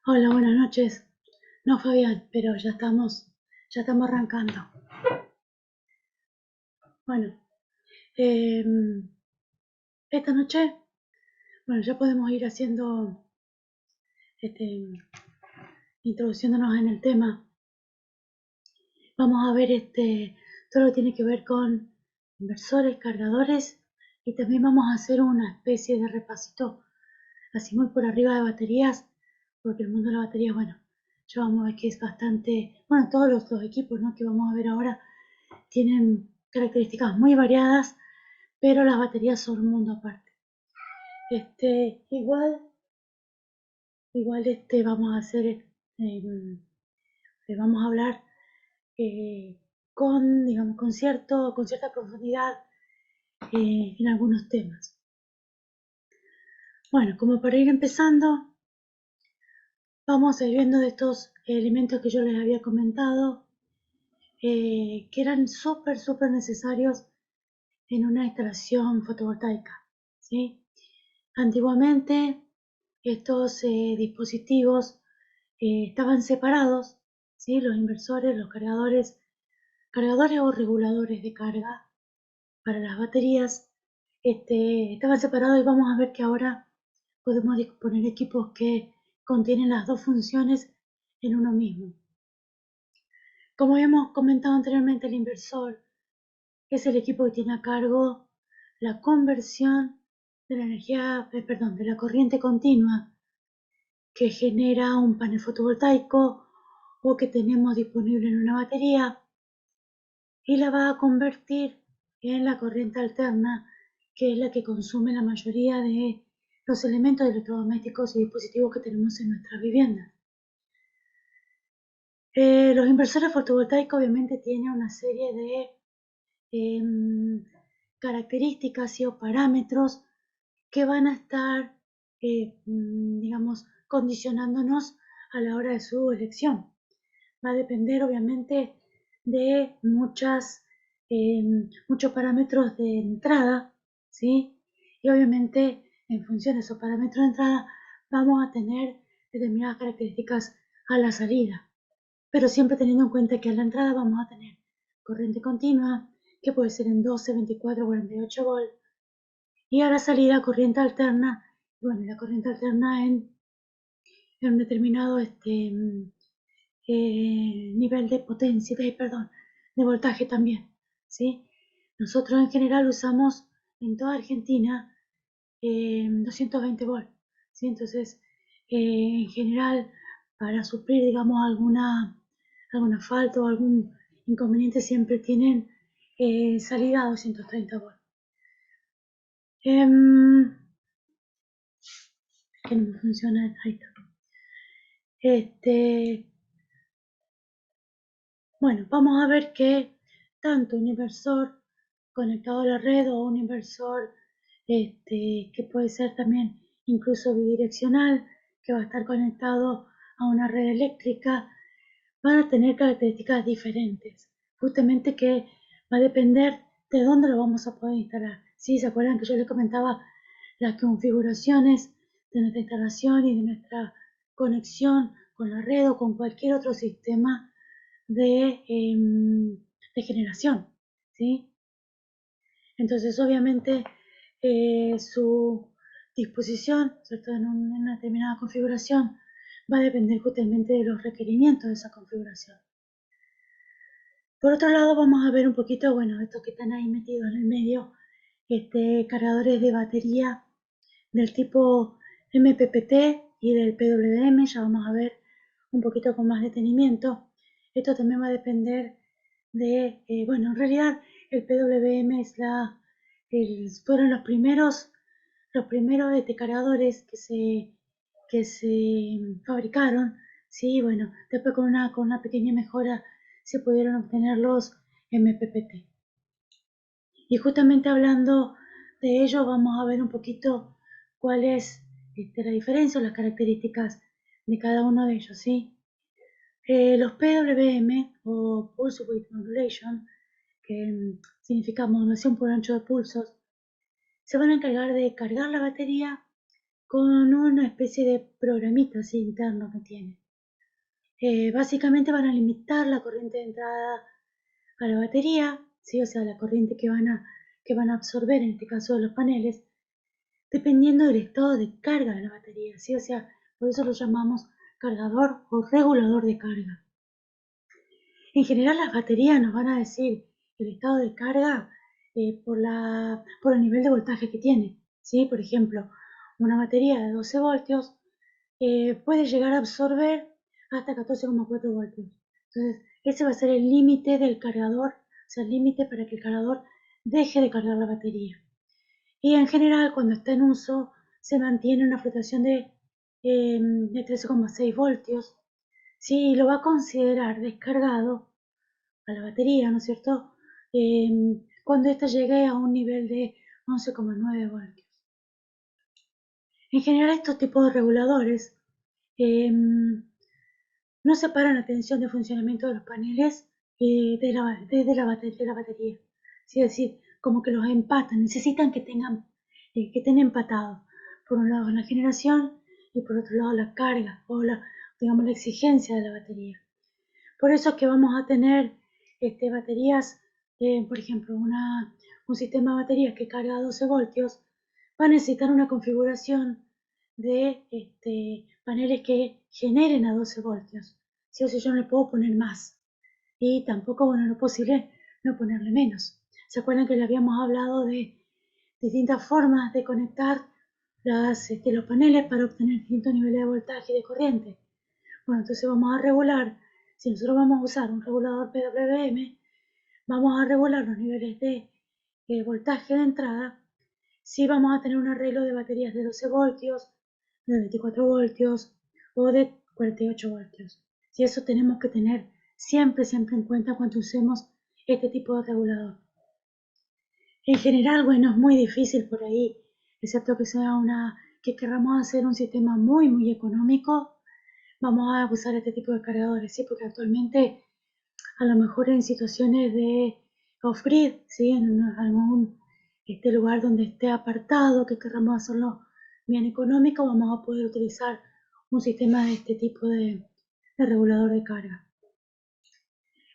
Hola, buenas noches. No, Fabián, pero ya estamos arrancando. Bueno, em, esta noche, bueno, ya podemos ir haciendo, este, introduciéndonos en el tema. Vamos a ver todo lo que tiene que ver con inversores, cargadores y también vamos a hacer una especie de repasito, así muy por arriba de baterías, porque el mundo de la batería, bueno, ya vamos a ver que es bastante, bueno, todos los equipos, ¿no?, que vamos a ver ahora tienen características muy variadas, pero las baterías son un mundo aparte. Igual, vamos a hacer, vamos a hablar digamos, con cierta profundidad en algunos temas. Bueno, como para ir empezando, vamos a ir viendo de estos elementos que yo les había comentado, que eran súper necesarios en una instalación fotovoltaica, ¿sí? Antiguamente estos dispositivos estaban separados, ¿sí? Los inversores, los cargadores o reguladores de carga para las baterías, estaban separados y vamos a ver que ahora podemos disponer equipos que contienen las dos funciones en uno mismo. Como habíamos comentado anteriormente, el inversor es el equipo que tiene a cargo la conversión de la energía, de la corriente continua que genera un panel fotovoltaico o que tenemos disponible en una batería y la va a convertir en la corriente alterna, que es la que consume la mayoría de los elementos electrodomésticos y dispositivos que tenemos en nuestras viviendas. Los inversores fotovoltaicos obviamente tienen una serie de características o parámetros que van a estar, digamos, condicionándonos a la hora de su elección. Va a depender obviamente de muchos parámetros de entrada, ¿sí? Y obviamente en función de esos parámetros de entrada vamos a tener determinadas características a la salida, pero siempre teniendo en cuenta que a la entrada vamos a tener corriente continua, que puede ser en 12, 24, 48 volt, y a la salida corriente alterna, bueno, la corriente alterna en un determinado nivel de potencia, de voltaje también, ¿sí? Nosotros en general usamos en toda Argentina 220 volt, ¿sí? Entonces, en general, para suplir, digamos, alguna falta o algún inconveniente, siempre tienen salida a 230 volt. Que no funciona, ahí está. Bueno, vamos a ver que tanto un inversor conectado a la red o un inversor que puede ser también incluso bidireccional, que va a estar conectado a una red eléctrica, van a tener características diferentes, justamente que va a depender de dónde lo vamos a poder instalar. ¿Sí? ¿Se acuerdan que yo les comentaba las configuraciones de nuestra instalación y de nuestra conexión con la red o con cualquier otro sistema de generación? ¿Sí? Entonces, obviamente, su disposición, ¿cierto?, en una determinada configuración va a depender justamente de los requerimientos de esa configuración. Por otro lado, vamos a ver un poquito, bueno, estos que están ahí metidos en el medio, cargadores de batería del tipo MPPT y del PWM, ya vamos a ver un poquito con más detenimiento. Esto también va a depender de, bueno, en realidad el PWM fueron los primeros cargadores que se fabricaron, sí, bueno, después con una pequeña mejora se pudieron obtener los MPPT. Y justamente hablando de ello, vamos a ver un poquito cuál es la diferencia o las características de cada uno de ellos, ¿sí? Los PWM o Pulse Width Modulation, que significa modulación por ancho de pulsos, se van a encargar de cargar la batería con una especie de programita así interno que tiene. Básicamente van a limitar la corriente de entrada a la batería, ¿sí? O sea, la corriente que van a absorber, en este caso de los paneles, dependiendo del estado de carga de la batería, ¿sí? O sea, por eso lo llamamos cargador o regulador de carga. En general las baterías nos van a decir el estado de carga por el nivel de voltaje que tiene, ¿sí? Por ejemplo, una batería de 12 voltios puede llegar a absorber hasta 14,4 voltios. Entonces, ese va a ser el límite del cargador, o sea, el límite para que el cargador deje de cargar la batería. Y en general, cuando está en uso, se mantiene una fluctuación de 13,6 voltios. Si lo va a considerar descargado a la batería, ¿no es cierto? Cuando ésta llegue a un nivel de 11,9 voltios. En general, estos tipos de reguladores no separan la tensión de funcionamiento de los paneles de la batería. Es decir, como que los empatan, necesitan que estén empatados. Por un lado la generación y por otro lado la carga o digamos, la exigencia de la batería. Por eso es que vamos a tener baterías, por ejemplo, un sistema de baterías que carga a 12 voltios, va a necesitar una configuración de paneles que generen a 12 voltios. ¿Sí? O sea, yo no le puedo poner más. Y tampoco, bueno, no es posible no ponerle menos. ¿Se acuerdan que le habíamos hablado de distintas formas de conectar los paneles para obtener distintos niveles de voltaje y de corriente? Bueno, entonces vamos a regular, si nosotros vamos a usar un regulador PWM, vamos a regular los niveles de voltaje de entrada. Si vamos a tener un arreglo de baterías de 12 voltios, de 24 voltios o de 48 voltios. Si eso tenemos que tener siempre en cuenta cuando usemos este tipo de regulador. En general, bueno, es muy difícil por ahí, excepto que sea que queramos hacer un sistema muy económico, vamos a usar este tipo de cargadores, ¿sí? Porque actualmente a lo mejor en situaciones de off-grid, ¿sí? En algún lugar donde esté apartado, que queramos hacerlo bien económico, vamos a poder utilizar un sistema de este tipo de regulador de carga.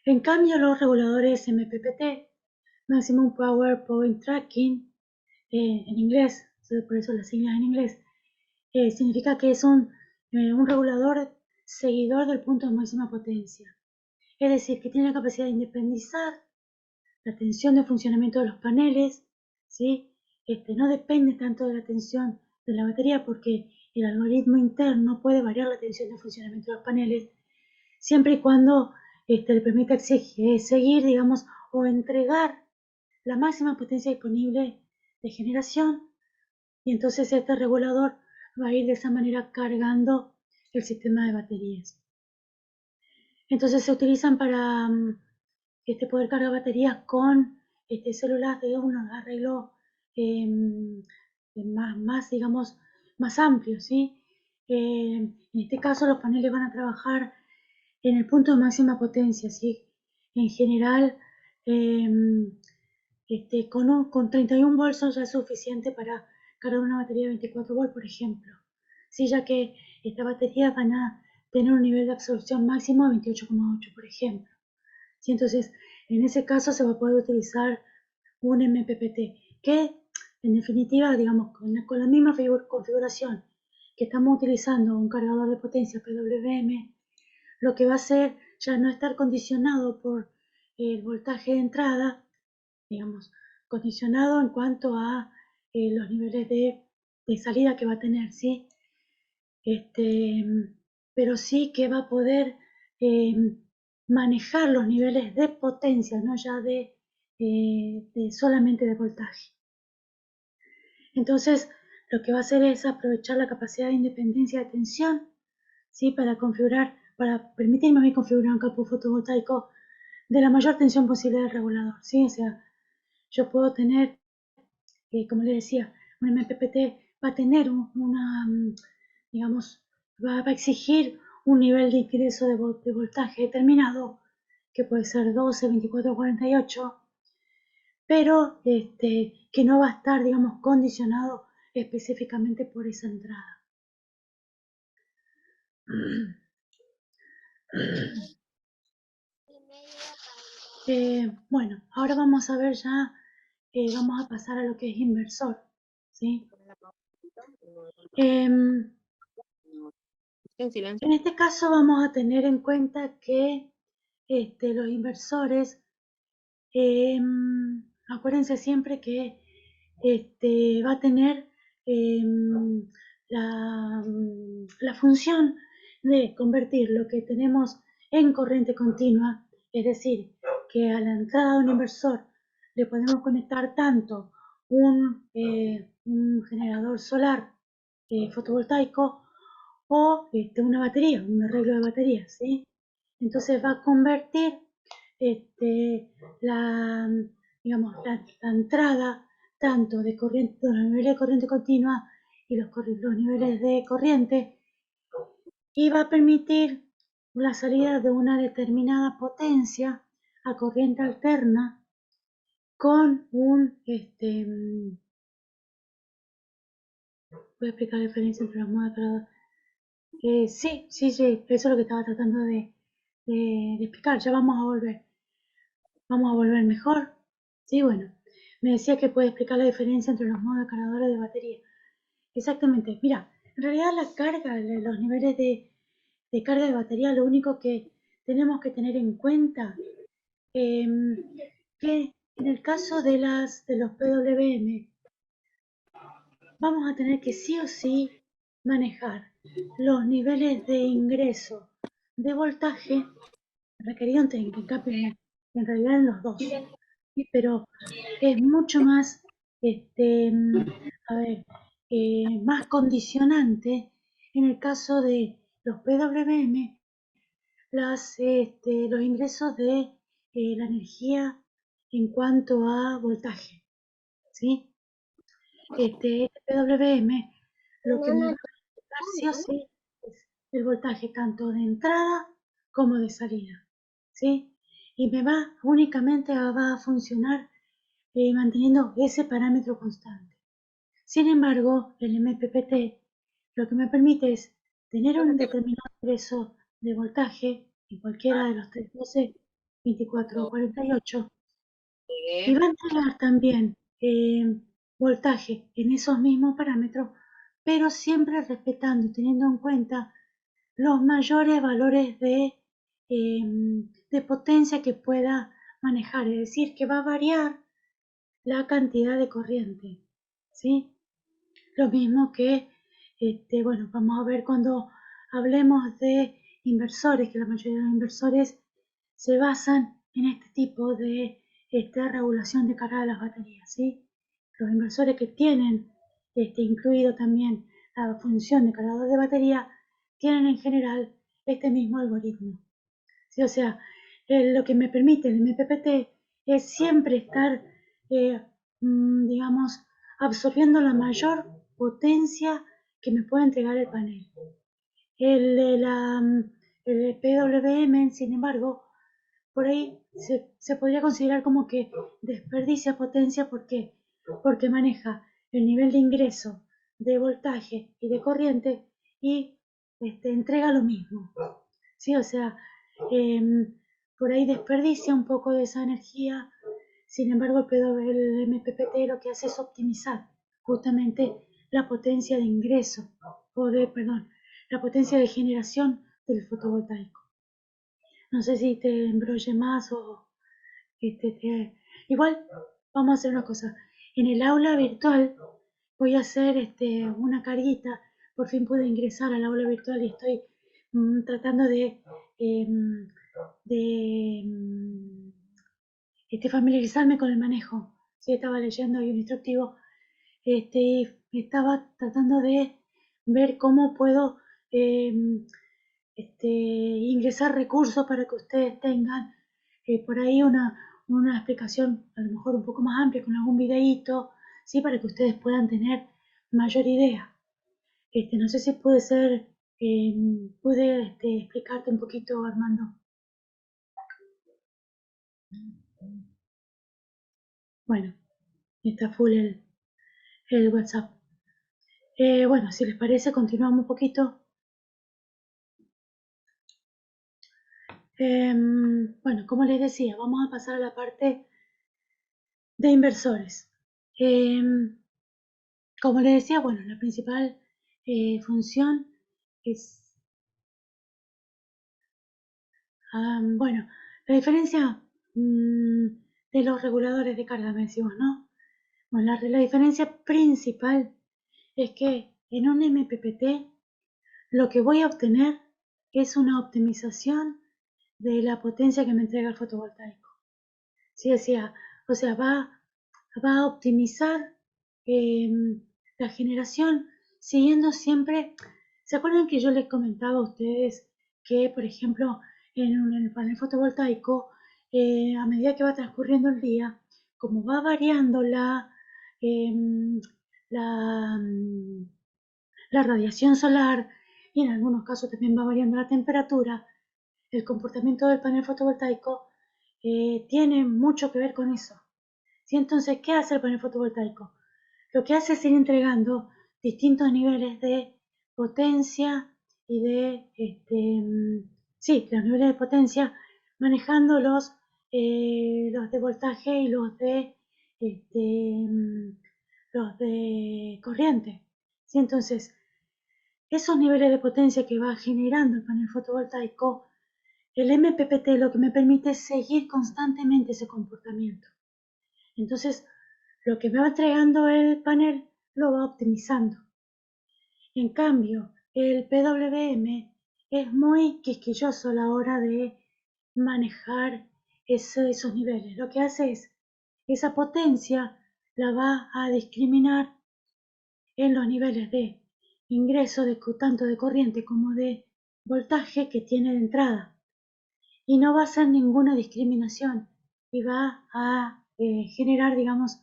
En cambio, los reguladores MPPT, Maximum Power Point Tracking, en inglés, por eso las siglas en inglés, significa que es un regulador seguidor del punto de máxima potencia. Es decir, que tiene la capacidad de independizar la tensión de funcionamiento de los paneles, ¿sí? No depende tanto de la tensión de la batería porque el algoritmo interno puede variar la tensión de funcionamiento de los paneles siempre y cuando le permita seguir, digamos, o entregar la máxima potencia disponible de generación y entonces este regulador va a ir de esa manera cargando el sistema de baterías. Entonces se utilizan para poder cargar baterías con células de un arreglo digamos, más amplio, ¿sí? En este caso los paneles van a trabajar en el punto de máxima potencia, ¿sí? En general, con 31 volts ya es suficiente para cargar una batería de 24 volts, por ejemplo. ¿Sí? Ya que estas baterías van a tener un nivel de absorción máximo de 28,8, por ejemplo. ¿Sí? Entonces, en ese caso se va a poder utilizar un MPPT, que en definitiva, digamos, con la misma configuración que estamos utilizando un cargador de potencia PWM, lo que va a hacer ya no estar condicionado por el voltaje de entrada, digamos, condicionado en cuanto a los niveles de salida que va a tener, ¿sí? Pero sí que va a poder manejar los niveles de potencia, no ya solamente de voltaje. Entonces, lo que va a hacer es aprovechar la capacidad de independencia de tensión, ¿sí? Para permitirme a mí configurar un campo fotovoltaico de la mayor tensión posible del regulador, ¿sí? O sea, yo puedo tener, como les decía, un MPPT va a tener digamos, va a exigir un nivel de ingreso de voltaje determinado, que puede ser 12, 24, 48, pero que no va a estar, digamos, condicionado específicamente por esa entrada. Bueno, ahora vamos a ver ya, vamos a pasar a lo que es inversor, ¿sí? En silencio. En este caso vamos a tener en cuenta que los inversores, acuérdense siempre que va a tener la función de convertir lo que tenemos en corriente continua, es decir, que a la entrada de un inversor le podemos conectar tanto un generador solar fotovoltaico o una batería, un arreglo de baterías, ¿sí? Entonces va a convertir la, digamos, la entrada tanto de corriente, los niveles de corriente continua y los niveles de corriente, y va a permitir la salida de una determinada potencia a corriente alterna con voy a explicar la diferencia entre los modos de sí, eso es lo que estaba tratando de explicar. Ya vamos a volver mejor. Sí, bueno, me decía que puede explicar la diferencia entre los modos de cargadores de batería. Exactamente, mira, en realidad la carga, los niveles de carga de batería, lo único que tenemos que tener en cuenta que en el caso de los PWM vamos a tener que sí o sí manejar los niveles de ingreso de voltaje requerido en cambio, en realidad en los dos, ¿sí? Pero es mucho más, a ver, más condicionante en el caso de los PWM, los ingresos de la energía en cuanto a voltaje, ¿sí? Este PWM lo que me va a dar sí o sí es el voltaje tanto de entrada como de salida, ¿sí? Y únicamente va a funcionar manteniendo ese parámetro constante. Sin embargo, el MPPT lo que me permite es tener un determinado ingreso de voltaje en cualquiera de los 312, 24 o 48 y va a entregar también voltaje en esos mismos parámetros, pero siempre respetando, teniendo en cuenta los mayores valores de potencia que pueda manejar, es decir, que va a variar la cantidad de corriente, ¿sí? Lo mismo que, bueno, vamos a ver cuando hablemos de inversores, que la mayoría de los inversores se basan en este tipo de regulación de carga de las baterías, ¿sí? Los inversores que tienen incluido también la función de cargador de batería tienen en general este mismo algoritmo, ¿sí? O sea, lo que me permite el MPPT es siempre estar, eh, digamos, absorbiendo la mayor potencia que me puede entregar el panel. El, de el PWM, sin embargo, por ahí se podría considerar como que desperdicia potencia porque maneja el nivel de ingreso de voltaje y de corriente y entrega lo mismo. ¿Sí? O sea, por ahí desperdicia un poco de esa energía. Sin embargo, el MPPT lo que hace es optimizar justamente la potencia de ingreso, perdón, la potencia de generación del fotovoltaico. No sé si te embrolle más o igual vamos a hacer una cosa. En el aula virtual voy a hacer una carguita. Por fin pude ingresar al aula virtual y estoy tratando em, de familiarizarme con el manejo. Sí, estaba leyendo ahí un instructivo, estaba tratando de ver cómo puedo ingresar recursos para que ustedes tengan por ahí una explicación a lo mejor un poco más amplia con algún videíto, ¿sí? Para que ustedes puedan tener mayor idea. No sé si pude explicarte un poquito, Armando. Bueno, está full el WhatsApp. Bueno, si les parece, continuamos un poquito. Bueno, como les decía, vamos a pasar a la parte de inversores. Como les decía, bueno, la principal función es, bueno, la diferencia de los reguladores de carga, me decimos, ¿no? Bueno, la diferencia principal es que en un MPPT lo que voy a obtener es una optimización de la potencia que me entrega el fotovoltaico. ¿Sí? O sea, va a optimizar la generación siguiendo siempre. ¿Se acuerdan que yo les comentaba a ustedes que, por ejemplo, en el panel fotovoltaico, a medida que va transcurriendo el día, como va variando em, la, mm, la radiación solar y en algunos casos también va variando la temperatura, el comportamiento del panel fotovoltaico tiene mucho que ver con eso? ¿Sí? Entonces, ¿qué hace el panel fotovoltaico? Lo que hace es ir entregando distintos niveles de potencia y sí, los niveles de potencia, manejando los de voltaje y los de corriente. ¿Sí? Entonces, esos niveles de potencia que va generando el panel fotovoltaico, el MPPT lo que me permite es seguir constantemente ese comportamiento. Entonces, lo que me va entregando el panel lo va optimizando. En cambio, el PWM es muy quisquilloso a la hora de manejar esos niveles. Lo que hace es, esa potencia la va a discriminar en los niveles de ingreso tanto de corriente como de voltaje que tiene de entrada. Y no va a hacer ninguna discriminación y va a generar, digamos,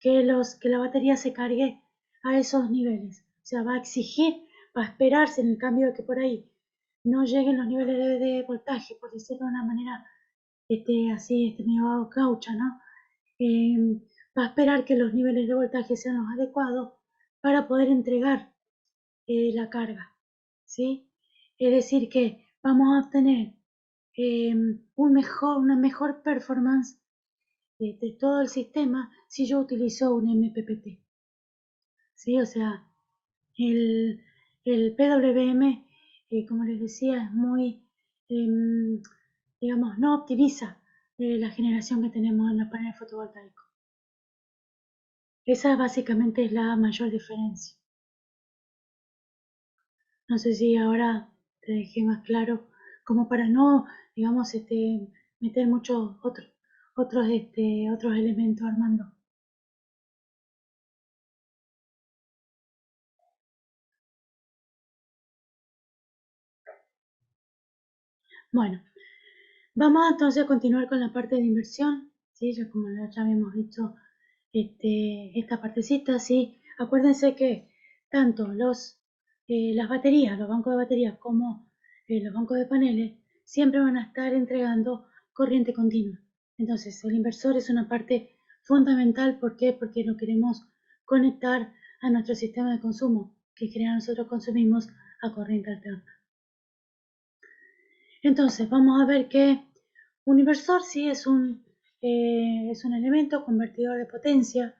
que la batería se cargue a esos niveles. O sea, va a exigir, va a esperarse en el cambio de que por ahí no lleguen los niveles de voltaje, por decirlo de una manera así, medio gaucha, ¿no? Va a esperar que los niveles de voltaje sean los adecuados para poder entregar la carga, ¿sí? Es decir, que vamos a obtener una mejor performance de todo el sistema si yo utilizo un MPPT, ¿sí? O sea, el, el PWM, como les decía, es muy, em, digamos, no optimiza la generación que tenemos en los paneles fotovoltaicos. Esa básicamente es la mayor diferencia. No sé si ahora te dejé más claro, como para no, digamos, meter muchos otros elementos, Armando. Bueno, vamos entonces a continuar con la parte de inversión, ¿sí? Ya como ya habíamos visto esta partecita, ¿sí? Acuérdense que tanto las baterías, los bancos de baterías, como los bancos de paneles, siempre van a estar entregando corriente continua. Entonces, el inversor es una parte fundamental. ¿Por qué? Porque lo queremos conectar a nuestro sistema de consumo, que nosotros consumimos a corriente alterna. Entonces, vamos a ver que un inversor sí es un elemento convertidor de potencia,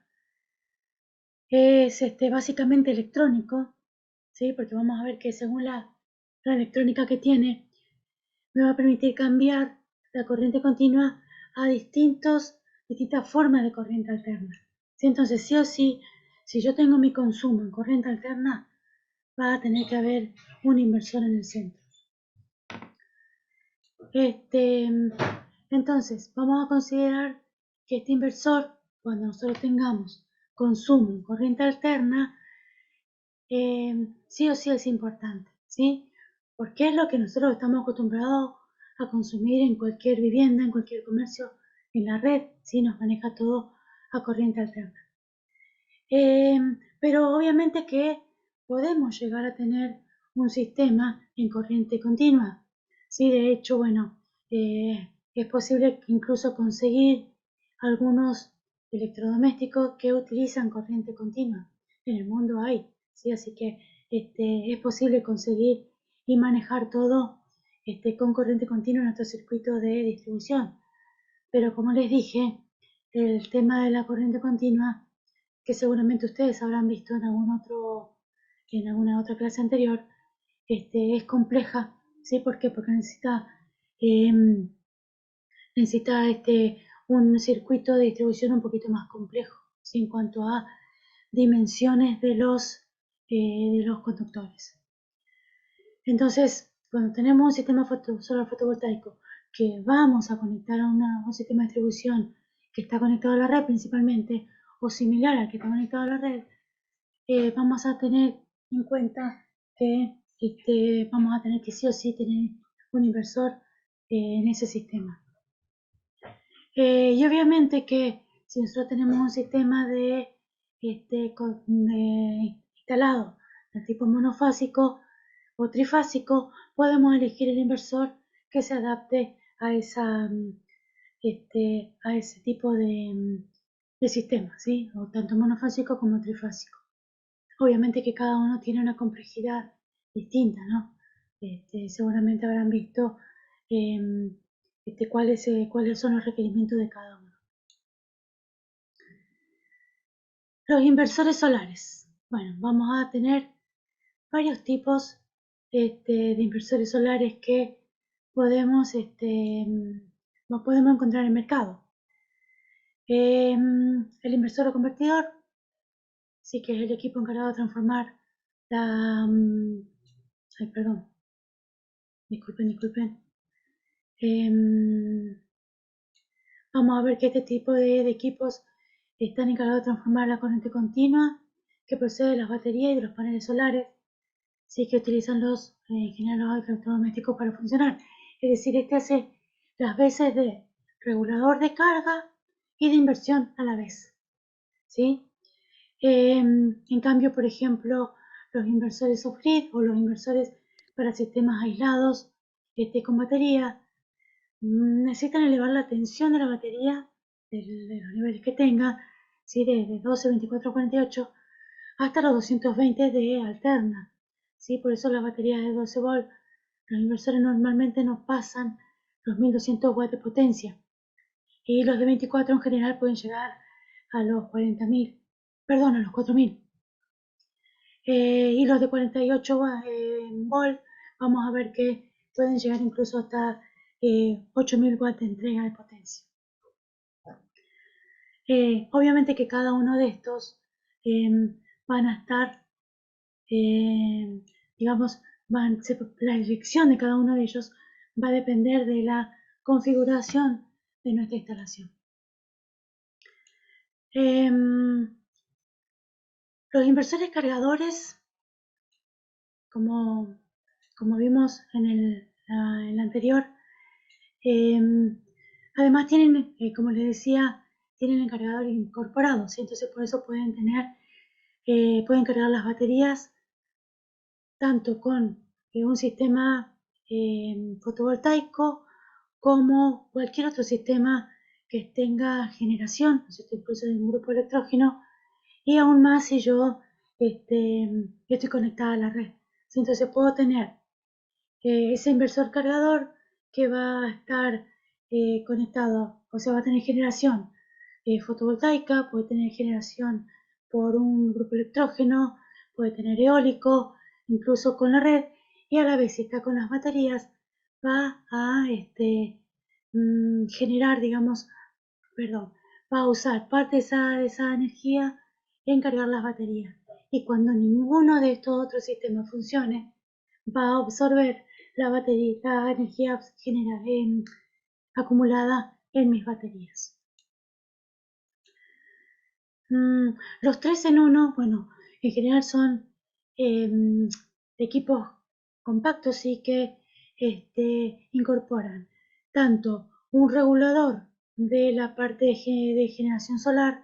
es básicamente electrónico, ¿sí? Porque vamos a ver que según la electrónica que tiene, me va a permitir cambiar la corriente continua a distintas formas de corriente alterna, ¿sí? Entonces, sí o sí, si yo tengo mi consumo en corriente alterna, va a tener que haber un inversor en el centro. Entonces, vamos a considerar que este inversor, cuando nosotros tengamos consumo en corriente alterna, sí o sí es importante, ¿sí? Porque es lo que nosotros estamos acostumbrados a consumir en cualquier vivienda, en cualquier comercio, en la red, ¿sí? Nos maneja todo a corriente alterna. Pero obviamente que podemos llegar a tener un sistema en corriente continua. Sí, de hecho, bueno, es posible incluso conseguir algunos electrodomésticos que utilizan corriente continua. En el mundo hay ¿sí? Así que es posible conseguir y manejar todo con corriente continua en nuestro circuito de distribución. Pero como les dije, el tema de la corriente continua, que seguramente ustedes habrán visto en alguna otra clase anterior, es compleja, ¿sí? ¿Por qué? Porque em, necesita un circuito de distribución un poquito más complejo, ¿sí? En cuanto a dimensiones de los conductores. Entonces, cuando tenemos un sistema solar fotovoltaico que vamos a conectar a un sistema de distribución que está conectado a la red principalmente, o similar al que está conectado a la red, vamos a tener en cuenta que vamos a tener que sí o sí tener un inversor en ese sistema. Y obviamente que si nosotros tenemos un sistema instalado de tipo monofásico o trifásico, podemos elegir el inversor que se adapte a a ese tipo de sistema, ¿sí? O tanto monofásico como trifásico. Obviamente que cada uno tiene una complejidad distinta, ¿no? Seguramente habrán visto em, cuáles son los requerimientos de cada uno. Los inversores solares. Bueno, vamos a tener varios tipos de inversores solares que podemos encontrar en el mercado. El inversor o convertidor, sí que es el equipo encargado de transformar la... ay, perdón, disculpen. Vamos a ver que este tipo de equipos están encargados de transformar la corriente continua que procede de las baterías y de los paneles solares, sí que utilizan en general los electrodomésticos para funcionar. Es decir, hace las veces de regulador de carga y de inversión a la vez, ¿sí? En cambio, por ejemplo, los inversores off-grid o los inversores para sistemas aislados con batería necesitan elevar la tensión de la batería de los niveles que tenga, ¿sí? de 12, 24, 48 hasta los 220 de alterna, ¿sí? Por eso las baterías de 12 volt, los inversores normalmente no pasan los 1200 watts de potencia y los de 24 en general pueden llegar a los 40.000, perdón, a los 4000. Y los de 48 volt, vamos a ver que pueden llegar incluso hasta 8000 watts de entrega de potencia. Obviamente que cada uno de estos van a estar, digamos, la elección de cada uno de ellos va a depender de la configuración de nuestra instalación. Los inversores cargadores, como vimos en el anterior, además tienen, como les decía, tienen el cargador incorporado, ¿sí? Entonces por eso pueden cargar las baterías tanto con un sistema fotovoltaico como cualquier otro sistema que tenga generación, incluso de un grupo electrógeno, y aún más si yo estoy conectada a la red. Entonces puedo tener ese inversor cargador que va a estar conectado, o sea, va a tener generación fotovoltaica, puede tener generación por un grupo electrógeno, puede tener eólico, incluso con la red, y a la vez si está con las baterías, va a generar, digamos, perdón, va a usar parte de esa energía en cargar las baterías. Y cuando ninguno de estos otros sistemas funcione, va a absorber la energía acumulada en mis baterías. Los 3 en 1, bueno, en general son equipos compactos y que incorporan tanto un regulador de la parte de generación solar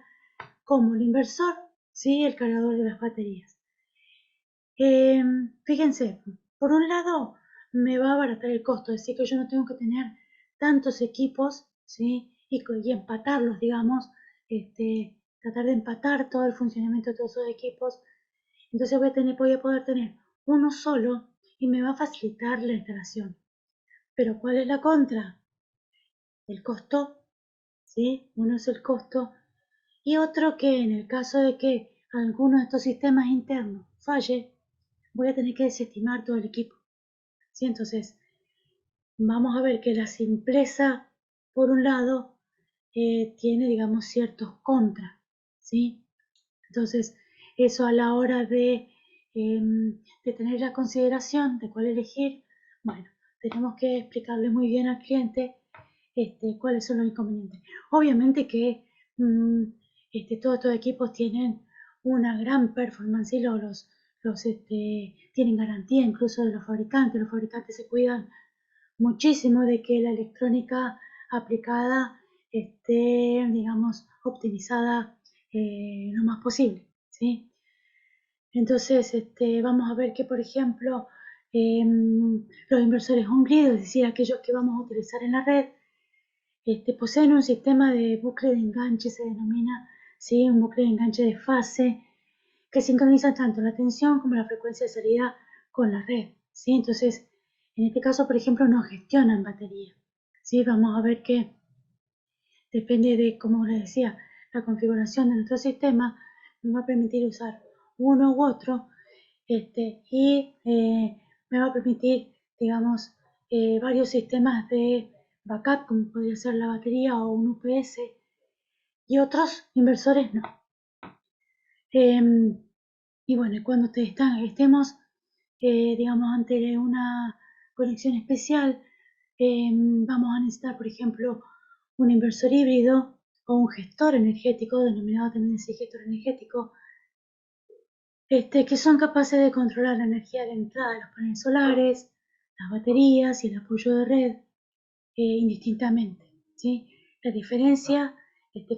como el inversor, ¿sí? El cargador de las baterías. Fíjense, por un lado me va a abaratar el costo, es decir, que yo no tengo que tener tantos equipos, ¿sí? Y empatarlos, digamos, tratar de empatar todo el funcionamiento de todos esos equipos Entonces voy a poder tener uno solo y me va a facilitar la instalación. Pero ¿cuál es la contra? El costo, ¿sí? Uno es el costo y otro que en el caso de que alguno de estos sistemas internos falle, voy a tener que desestimar todo el equipo, ¿sí? Entonces, vamos a ver que la simpleza, por un lado, tiene, digamos, ciertos contras, ¿sí? Entonces, eso a la hora de tener la consideración de cuál elegir, bueno, tenemos que explicarle muy bien al cliente cuáles son los inconvenientes. Obviamente que mm, todos estos equipos tienen una gran performance y tienen garantía incluso de los fabricantes se cuidan muchísimo de que la electrónica aplicada esté, digamos, optimizada lo más posible, ¿sí? Entonces, vamos a ver que, por ejemplo, los inversores on-grid, es decir, aquellos que vamos a utilizar en la red, poseen un sistema de bucle de enganche, se denomina, ¿sí? Un bucle de enganche de fase, que sincroniza tanto la tensión como la frecuencia de salida con la red, ¿sí? Entonces, en este caso, por ejemplo, no gestionan batería, ¿sí? Vamos a ver que depende de, como les decía, la configuración de nuestro sistema, nos va a permitir usar uno u otro, me va a permitir, digamos, varios sistemas de backup, como podría ser la batería o un UPS, y otros inversores no. Em, y bueno, cuando estemos, digamos, ante una conexión especial, vamos a necesitar, por ejemplo, un inversor híbrido o un gestor energético, denominado también así gestor energético, que son capaces de controlar la energía de entrada de los paneles solares, las baterías y el apoyo de red indistintamente, ¿sí? La diferencia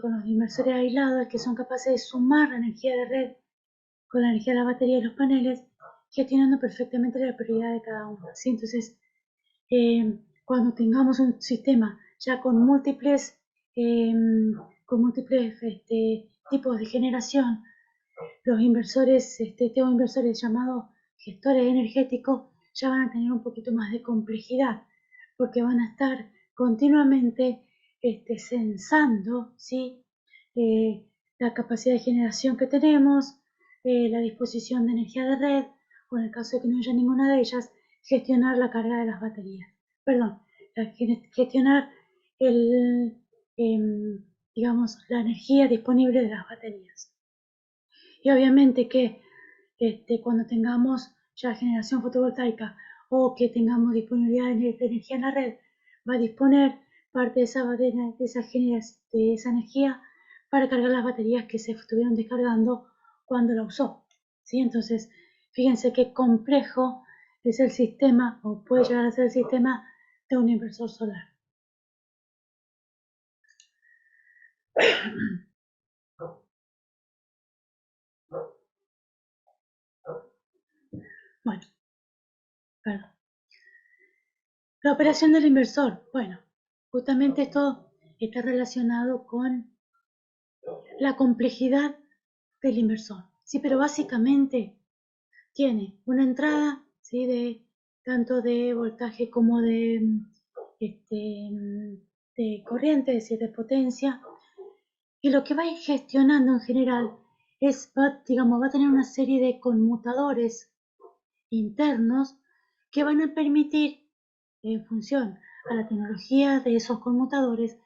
con los inversores aislados es que son capaces de sumar la energía de red con la energía de la batería y los paneles, gestionando perfectamente la prioridad de cada uno, ¿sí? Entonces, cuando tengamos un sistema ya eh, con múltiples tipos de generación, los inversores, tengo inversores llamados gestores energéticos, ya van a tener un poquito más de complejidad, porque van a estar continuamente censando, ¿sí? La capacidad de generación que tenemos, la disposición de energía de red, o en el caso de que no haya ninguna de ellas, gestionar la carga de las baterías. Perdón, gestionar el, digamos, la energía disponible de las baterías. Y obviamente que cuando tengamos ya generación fotovoltaica o que tengamos disponibilidad de energía en la red, va a disponer parte de esa energía para cargar las baterías que se estuvieron descargando cuando la usó, ¿sí? Entonces, fíjense qué complejo es el sistema, o puede llegar a ser el sistema de un inversor solar. Bueno, perdón. La operación del inversor. Bueno, justamente esto está relacionado con la complejidad del inversor. Sí, pero básicamente tiene una entrada, ¿sí? De tanto de voltaje como este, de corriente, es decir, de potencia. Y lo que va a ir gestionando en general digamos, va a tener una serie de conmutadores internos que van a permitir, en función a la tecnología de esos conmutadores,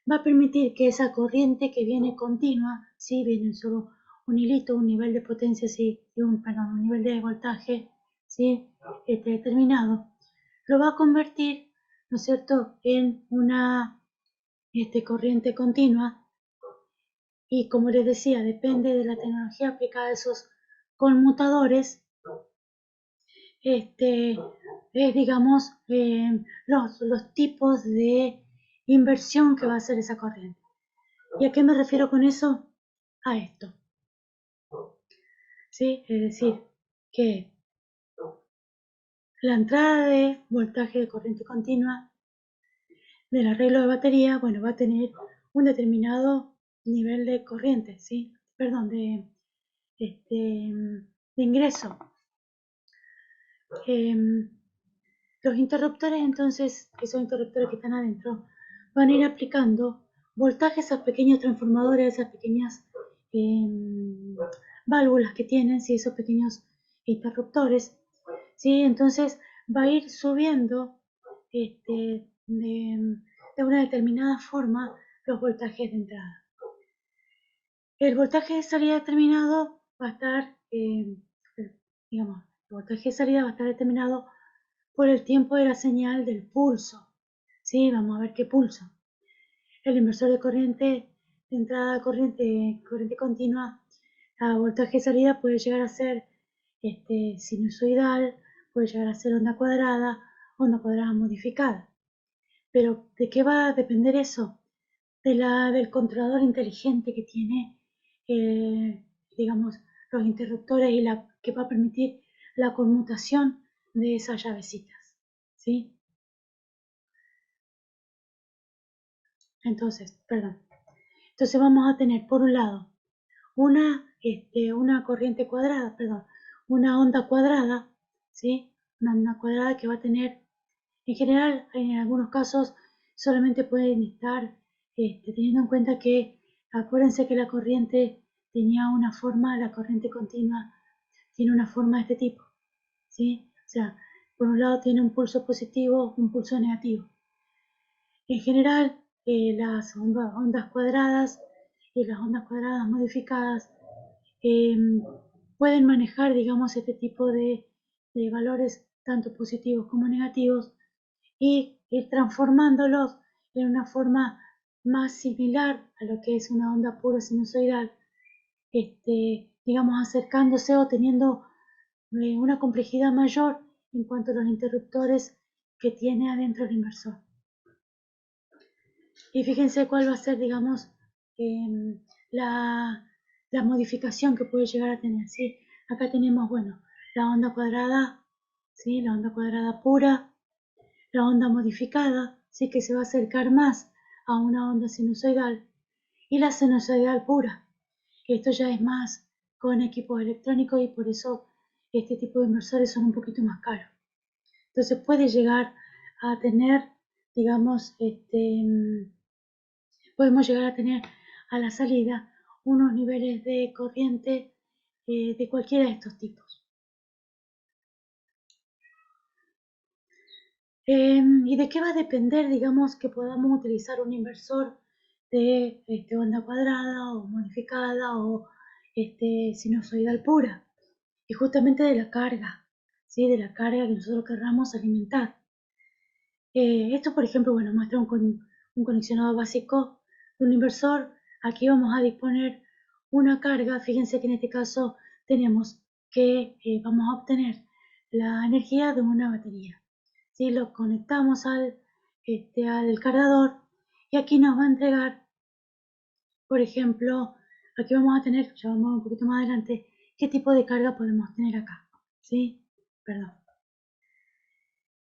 va a permitir que esa corriente que viene continua, si viene solo un hilito, un nivel de potencia, un nivel de voltaje, ¿sí? Determinado, lo va a convertir, ¿no es cierto?, en una corriente continua. Y como les decía, depende de la tecnología aplicada a esos conmutadores, digamos, los tipos de inversión que va a hacer esa corriente. ¿Y a qué me refiero con eso? A esto, ¿sí? Es decir, que la entrada de voltaje de corriente continua del arreglo de batería, bueno, va a tener un determinado nivel de corriente, ¿sí? Perdón, ingreso. Los interruptores, entonces, esos interruptores que están adentro, van a ir aplicando voltajes a pequeños transformadores, a esas pequeñas válvulas que tienen, ¿sí? Esos pequeños interruptores, ¿sí? Entonces va a ir subiendo de una determinada forma los voltajes de entrada. El voltaje de salida determinado va a estar, digamos, el voltaje de salida va a estar determinado por el tiempo de la señal del pulso. ¿Sí? Vamos a ver qué pulso. El inversor de corriente de entrada, corriente continua, a voltaje de salida puede llegar a ser sinusoidal, puede llegar a ser onda cuadrada modificada. Pero ¿de qué va a depender eso? Del controlador inteligente que tiene, digamos, los interruptores y que va a permitir la conmutación de esas llavecitas, ¿sí? Entonces vamos a tener por un lado una corriente cuadrada, una onda cuadrada, ¿sí? Una onda cuadrada que va a tener, en general, en algunos casos, solamente pueden estar teniendo en cuenta que, acuérdense que la corriente tenía una forma, la corriente continua tiene una forma de este tipo, ¿sí? O sea, por un lado tiene un pulso positivo, un pulso negativo. En general, las ondas cuadradas y las ondas cuadradas modificadas pueden manejar, digamos, este tipo de valores, tanto positivos como negativos, y ir transformándolos en una forma más similar a lo que es una onda pura sinusoidal, digamos, acercándose o teniendo una complejidad mayor en cuanto a los interruptores que tiene adentro el inversor. Y fíjense cuál va a ser, digamos, la, la modificación que puede llegar a tener, ¿sí? Acá tenemos, bueno, la onda cuadrada, ¿sí? La onda cuadrada pura, la onda modificada, ¿sí? Que se va a acercar más a una onda sinusoidal, y la sinusoidal pura. Esto ya es más con equipos electrónicos y por eso este tipo de inversores son un poquito más caros. Entonces puede llegar a tener, digamos, podemos llegar a tener a la salida unos niveles de corriente de cualquiera de estos tipos. ¿Y de qué va a depender, digamos, que podamos utilizar un inversor de onda cuadrada o modificada o sinusoidal pura? Y justamente de la carga, ¿sí? De la carga que nosotros querramos alimentar. Esto, por ejemplo, bueno, muestra un conexionado básico de un inversor. Aquí vamos a disponer una carga. Fíjense que en este caso tenemos que vamos a obtener la energía de una batería. ¿Sí? Lo conectamos al cargador y aquí nos va a entregar, por ejemplo, aquí vamos a tener, ya vamos un poquito más adelante, qué tipo de carga podemos tener acá. ¿Sí? Perdón.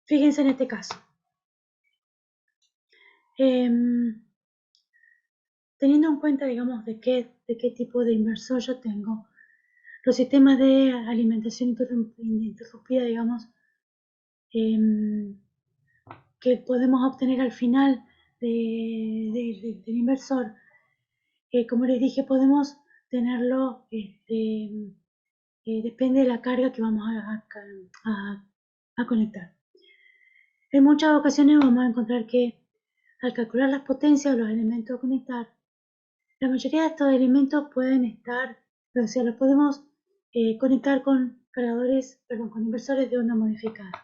Fíjense en este caso. Teniendo en cuenta, digamos, de qué tipo de inversor yo tengo, los sistemas de alimentación interrumpida, digamos, que podemos obtener al final del inversor, como les dije, podemos tenerlo, depende de la carga que vamos a conectar. En muchas ocasiones vamos a encontrar que al calcular las potencias de los elementos a conectar, la mayoría de estos elementos pueden estar, o sea, los podemos conectar con con inversores de onda modificada.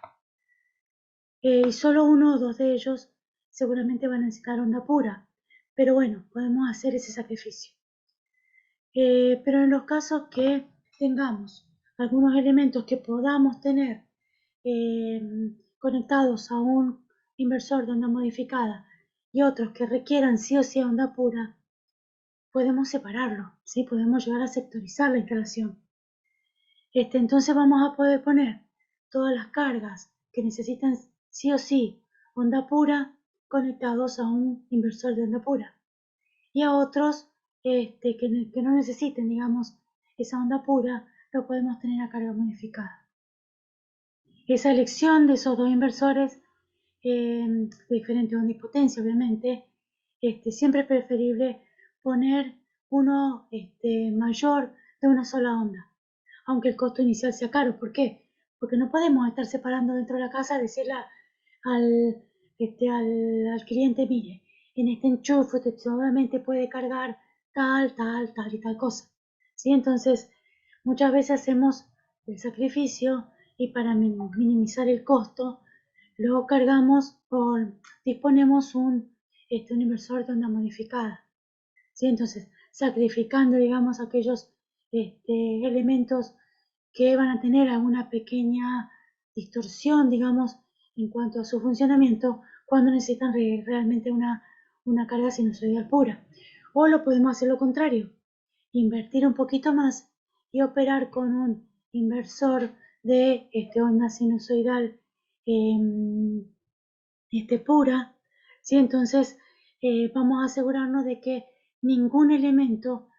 Y solo uno o dos de ellos seguramente van a necesitar onda pura, pero bueno, podemos hacer ese sacrificio. Pero en los casos que tengamos algunos elementos que podamos tener conectados a un inversor de onda modificada y otros que requieran sí o sí onda pura, podemos separarlo, ¿sí? Podemos llegar a sectorizar la instalación. Entonces vamos a poder poner todas las cargas que necesitan sí o sí onda pura conectados a un inversor de onda pura. Y a otros que no necesiten, digamos, esa onda pura, lo podemos tener a carga modificada. Esa elección de esos dos inversores de diferente onda y potencia, obviamente, siempre es preferible poner uno mayor de una sola onda, aunque el costo inicial sea caro. ¿Por qué? Porque no podemos estar separando dentro de la casa, decirle al cliente, mire, en este enchufe usted solamente puede cargar tal y tal cosa. ¿Sí? Entonces, muchas veces hacemos el sacrificio y para minimizar el costo, lo cargamos o disponemos un inversor de onda modificada. ¿Sí? Entonces, sacrificando, digamos, aquellos elementos que van a tener alguna pequeña distorsión, digamos, en cuanto a su funcionamiento, cuando necesitan realmente una carga sinusoidal pura. O lo podemos hacer lo contrario, invertir un poquito más y operar con un inversor de onda sinusoidal pura, ¿sí? Entonces vamos a asegurarnos de que ningún elemento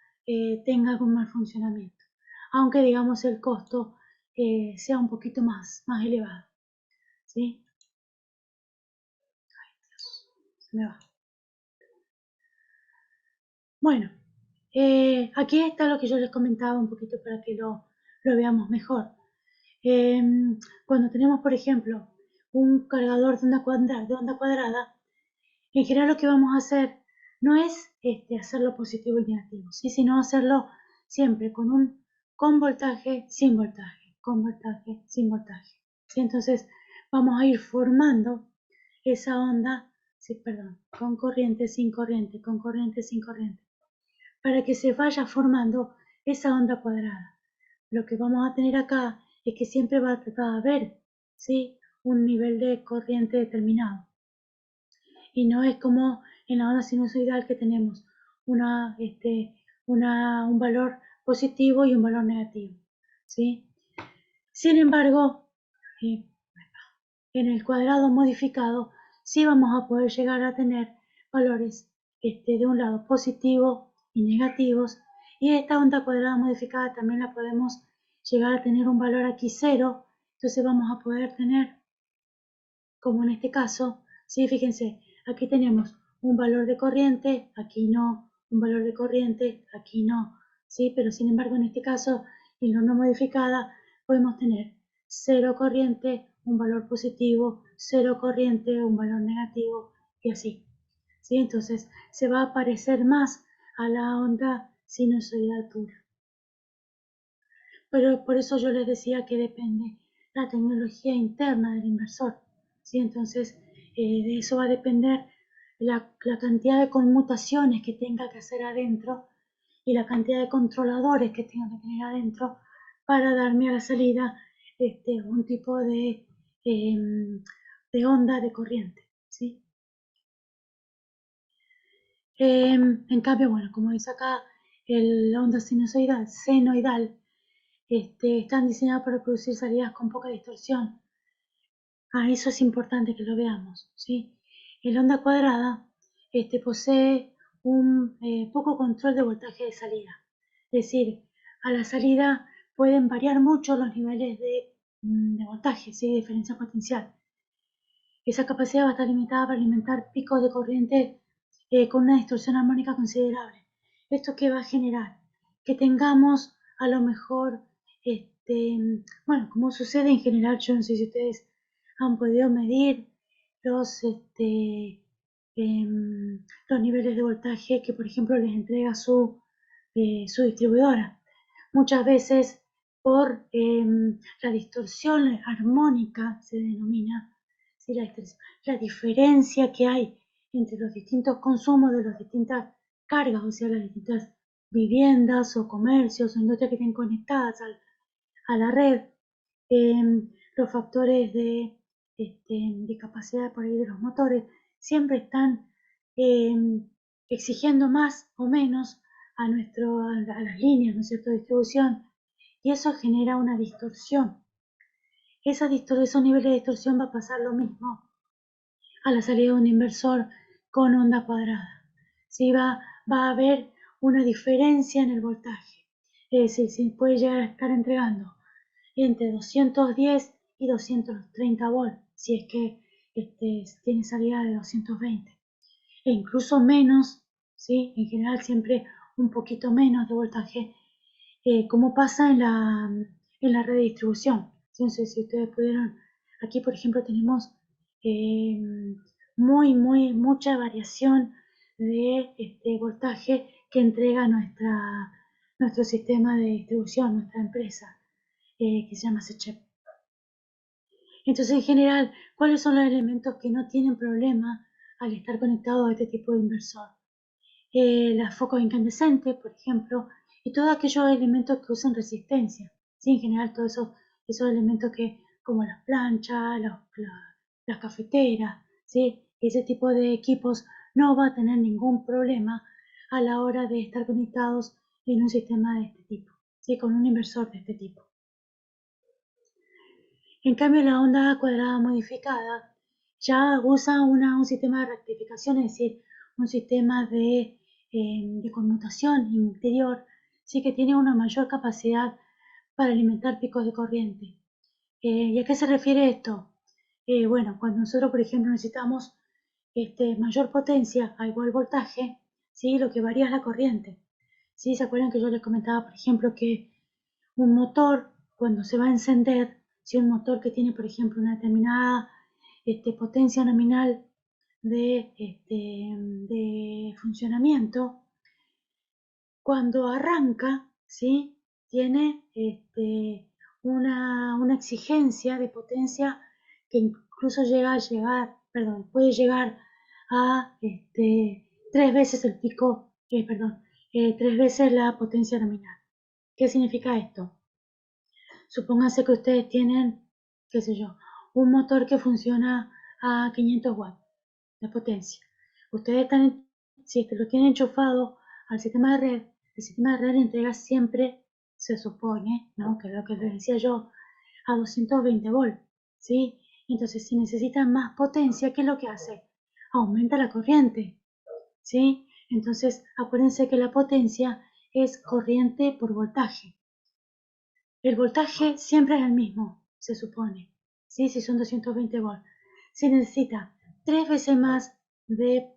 tenga algún mal funcionamiento, aunque digamos el costo sea un poquito más elevado, ¿sí? Ay, Dios, se me va. Bueno, aquí está lo que yo les comentaba un poquito para que lo veamos mejor. Cuando tenemos, por ejemplo, un cargador de onda cuadrada, en general lo que vamos a hacer no es hacerlo positivo y negativo, ¿sí? Sino hacerlo siempre con voltaje, sin voltaje, con voltaje, sin voltaje. ¿Sí? Entonces vamos a ir formando esa onda, sí, perdón, con corriente, sin corriente, con corriente, sin corriente, para que se vaya formando esa onda cuadrada. Lo que vamos a tener acá es que siempre va a haber, ¿sí?, un nivel de corriente determinado. Y no es como en la onda sinusoidal que tenemos un valor positivo y un valor negativo, ¿sí? Sin embargo, en el cuadrado modificado sí vamos a poder llegar a tener valores de un lado positivos y negativos, y esta onda cuadrada modificada también la podemos llegar a tener un valor aquí cero. Entonces vamos a poder tener, como en este caso, ¿sí? Fíjense, aquí tenemos un valor de corriente, aquí no, un valor de corriente, aquí no, ¿sí? Pero sin embargo en este caso, en la onda modificada, podemos tener cero corriente, un valor positivo, cero corriente, un valor negativo, y así, ¿sí? Entonces se va a parecer más a la onda sinusoidal pura. Pero por eso yo les decía que depende la tecnología interna del inversor, ¿sí? Entonces de eso va a depender la cantidad de conmutaciones que tenga que hacer adentro y la cantidad de controladores que tenga que tener adentro para darme a la salida un tipo de onda de corriente, ¿sí? En cambio, bueno, como dice acá, la onda senoidal, están diseñadas para producir salidas con poca distorsión. Eso es importante que lo veamos, ¿sí? El onda cuadrada posee un poco control de voltaje de salida. Es decir, a la salida pueden variar mucho los niveles de voltaje, ¿sí? Diferencia potencial. Esa capacidad va a estar limitada para alimentar picos de corriente con una distorsión armónica considerable. ¿Esto qué va a generar? Que tengamos a lo mejor, bueno, como sucede en general, yo no sé si ustedes han podido medir los, los niveles de voltaje que, por ejemplo, les entrega su distribuidora. Muchas veces por la distorsión armónica, se denomina, ¿sí? La diferencia que hay entre los distintos consumos de las distintas cargas, o sea, las distintas viviendas o comercios o industrias que estén conectadas a la red, los factores de capacidad por ahí de los motores siempre están exigiendo más o menos a las líneas, ¿no es cierto?, de distribución, y eso genera una distorsión. Esos niveles de distorsión va a pasar lo mismo a la salida de un inversor con onda cuadrada. ¿Sí? Va a haber una diferencia en el voltaje. sí, puede llegar a estar entregando entre 210 y 230 volts, si es que tiene salida de 220, e incluso menos, ¿sí? En general siempre un poquito menos de voltaje, como pasa en la red de distribución. Entonces, si ustedes pudieron, aquí por ejemplo tenemos eh, mucha variación de voltaje que entrega nuestro sistema de distribución, nuestra empresa, que se llama SECHEP. Entonces, en general, ¿cuáles son los elementos que no tienen problema al estar conectados a este tipo de inversor? Los focos incandescentes, por ejemplo, y todos aquellos elementos que usan resistencia. ¿Sí? En general, todos esos elementos que, como las planchas, las cafeteras, ¿sí? Ese tipo de equipos no va a tener ningún problema a la hora de estar conectados en un sistema de este tipo, ¿sí? Con un inversor de este tipo. En cambio, la onda cuadrada modificada ya usa un sistema de rectificación, es decir, un sistema de conmutación interior, sí que tiene una mayor capacidad para alimentar picos de corriente. ¿Y a qué se refiere esto? Bueno, cuando nosotros, por ejemplo, necesitamos mayor potencia a igual voltaje, ¿sí? Lo que varía es la corriente. ¿Sí? ¿Se acuerdan que yo les comentaba, por ejemplo, que un motor, cuando se va a encender, si un motor que tiene, por ejemplo, una determinada potencia nominal de funcionamiento, cuando arranca, ¿sí? Tiene una exigencia de potencia que incluso puede llegar a 3 veces el pico, 3 veces la potencia nominal. ¿Qué significa esto? Supónganse que ustedes tienen, qué sé yo, un motor que funciona a 500 watts de potencia. Ustedes si lo tienen enchufado al sistema de red, el sistema de red entrega siempre, se supone, ¿no? Que es lo que les decía yo, a 220 volts, ¿sí? Entonces, si necesitan más potencia, ¿qué es lo que hace? Aumenta la corriente, ¿sí? Entonces, acuérdense que la potencia es corriente por voltaje. El voltaje siempre es el mismo, se supone, ¿sí? Si son 220 volts. Se necesita 3 veces más de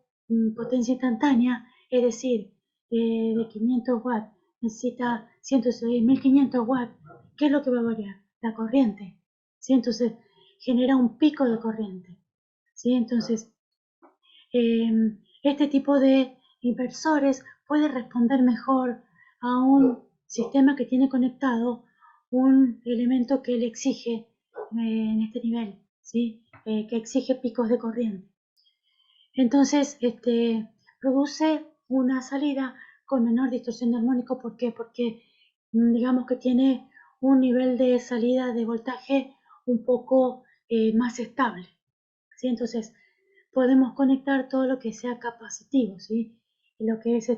potencia instantánea, es decir, de 500 watts, necesita 106.500 watts. ¿Qué es lo que va a variar? La corriente, ¿sí? Entonces genera un pico de corriente, ¿sí? Entonces, este tipo de inversores puede responder mejor a un sistema que tiene conectado un elemento que le exige en este nivel, ¿sí? Que exige picos de corriente. Entonces, produce una salida con menor distorsión de armónico. ¿Por qué? Porque digamos que tiene un nivel de salida de voltaje un poco más estable, ¿sí? Entonces, podemos conectar todo lo que sea capacitivo, ¿sí? Lo que es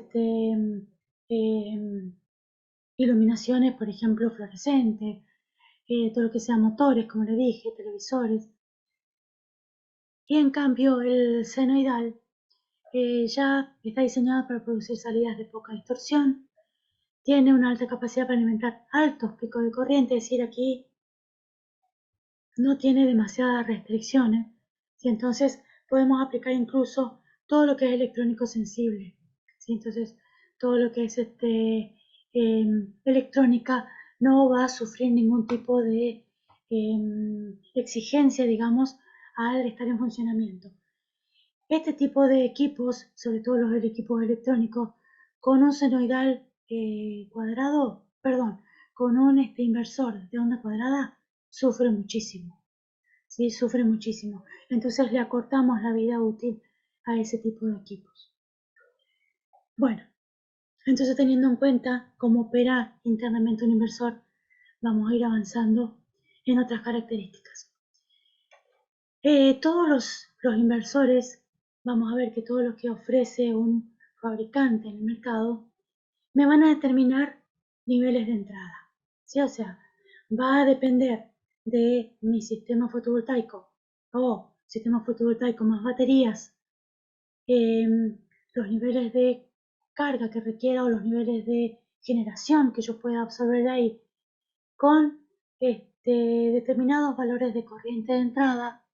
iluminaciones, por ejemplo, fluorescentes, todo lo que sea motores, como le dije, televisores. Y en cambio, el senoidal ya está diseñado para producir salidas de poca distorsión, tiene una alta capacidad para alimentar altos picos de corriente, es decir, aquí no tiene demasiadas restricciones, y entonces podemos aplicar incluso todo lo que es electrónico sensible, ¿sí? Entonces todo lo que es electrónica no va a sufrir ningún tipo de exigencia, digamos, al estar en funcionamiento. Este tipo de equipos, sobre todo los equipos electrónicos, con un senoidal con un inversor de onda cuadrada, sufre muchísimo. ¿Sí? Sufre muchísimo. Entonces le acortamos la vida útil a ese tipo de equipos. Bueno, entonces teniendo en cuenta cómo opera internamente un inversor, vamos a ir avanzando en otras características. Todos los inversores, vamos a ver que todo lo que ofrece un fabricante en el mercado, me van a determinar niveles de entrada, ¿sí? O sea, va a depender de mi sistema fotovoltaico o sistema fotovoltaico más baterías, los niveles de carga que requiera o los niveles de generación que yo pueda absorber de ahí con determinados valores de corriente de entrada,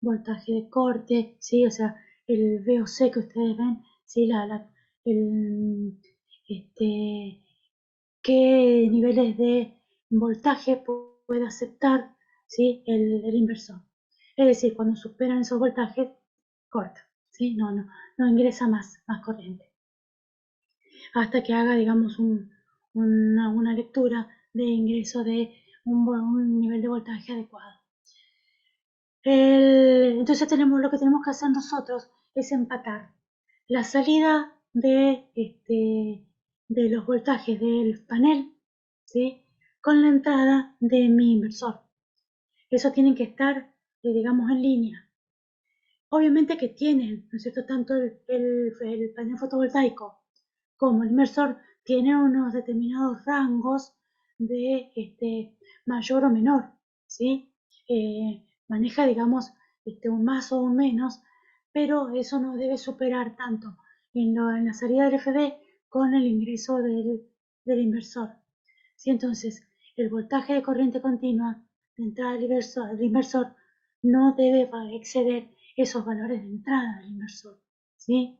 voltaje de corte, ¿sí? O sea, el VOC que ustedes ven, ¿sí? El, qué niveles de voltaje puede aceptar, ¿sí? el inversor. Es decir, cuando superan esos voltajes, corta, ¿sí? No ingresa más corriente. Hasta que haga, digamos, una lectura de ingreso de un nivel de voltaje adecuado. Entonces lo que tenemos que hacer nosotros es empatar la salida de los voltajes del panel, ¿sí? Con la entrada de mi inversor. Eso tiene que estar, digamos, en línea. Obviamente que tienen, ¿no es cierto?, tanto el panel fotovoltaico como el inversor tienen unos determinados rangos de mayor o menor, ¿sí? Maneja, digamos, un más o un menos, pero eso no debe superar tanto en la salida del FD con el ingreso del inversor. ¿Sí? Entonces, el voltaje de corriente continua de entrada del inversor no debe exceder esos valores de entrada del inversor. ¿Sí?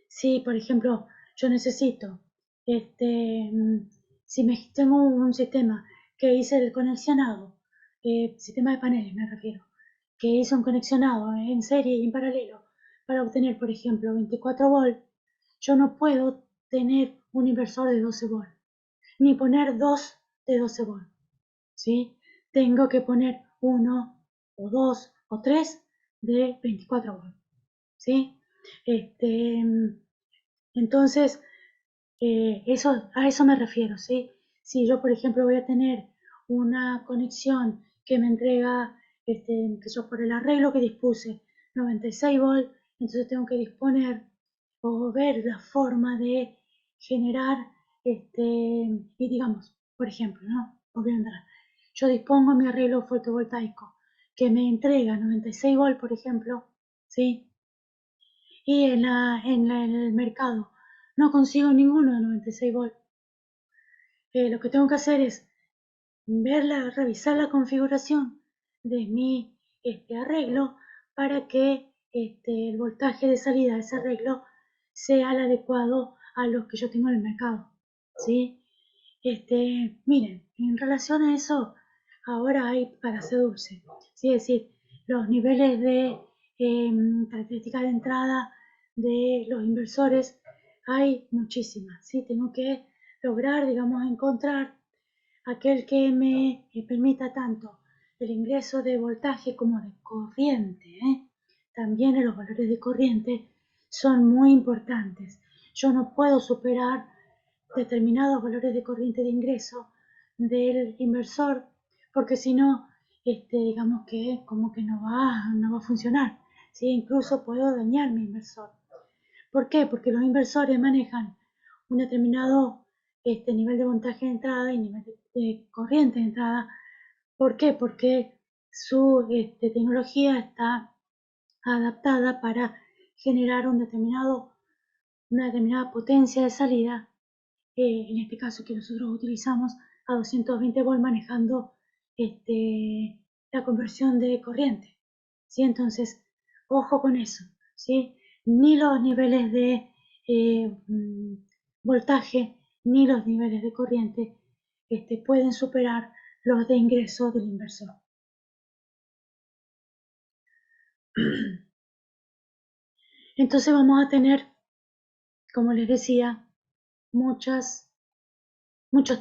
Si, por ejemplo, yo necesito, si tengo un sistema que hice el conexionado, sistema de paneles me refiero, que hice un conexionado en serie y en paralelo para obtener, por ejemplo, 24 volt, yo no puedo tener un inversor de 12 volt, ni poner dos de 12 volt, ¿sí? Tengo que poner uno o dos o tres de 24 volt, ¿sí? Entonces, a eso me refiero, ¿sí? Si yo, por ejemplo, voy a tener una conexión que me entrega, que yo por el arreglo que dispuse, 96 volt, entonces tengo que disponer o ver la forma de generar, y digamos, por ejemplo, ¿no? Yo dispongo mi arreglo fotovoltaico que me entrega 96 volt, por ejemplo, ¿sí? Y en el mercado no consigo ninguno de 96 volt. Lo que tengo que hacer es revisar la configuración de mi arreglo para que el voltaje de salida de ese arreglo sea el adecuado a los que yo tengo en el mercado. ¿Sí? Miren, en relación a eso, ahora hay para hacer dulce. ¿Sí? Es decir, los niveles de características de entrada de los inversores hay muchísimas. ¿Sí? Tengo que lograr, digamos, encontrar aquel que me permita tanto el ingreso de voltaje como de corriente. También los valores de corriente son muy importantes. Yo no puedo superar determinados valores de corriente de ingreso del inversor, porque si no, digamos que como que no va a funcionar. ¿Sí? Incluso puedo dañar mi inversor. ¿Por qué? Porque los inversores manejan un determinado nivel de voltaje de entrada y nivel de corriente de entrada. ¿Por qué? Porque su tecnología está adaptada para generar una determinada potencia de salida, en este caso que nosotros utilizamos a 220 volt manejando la conversión de corriente. ¿Sí? Entonces, ojo con eso, ¿sí? Ni los niveles de voltaje ni los niveles de corriente pueden superar los de ingreso del inversor. Entonces vamos a tener, como les decía, muchos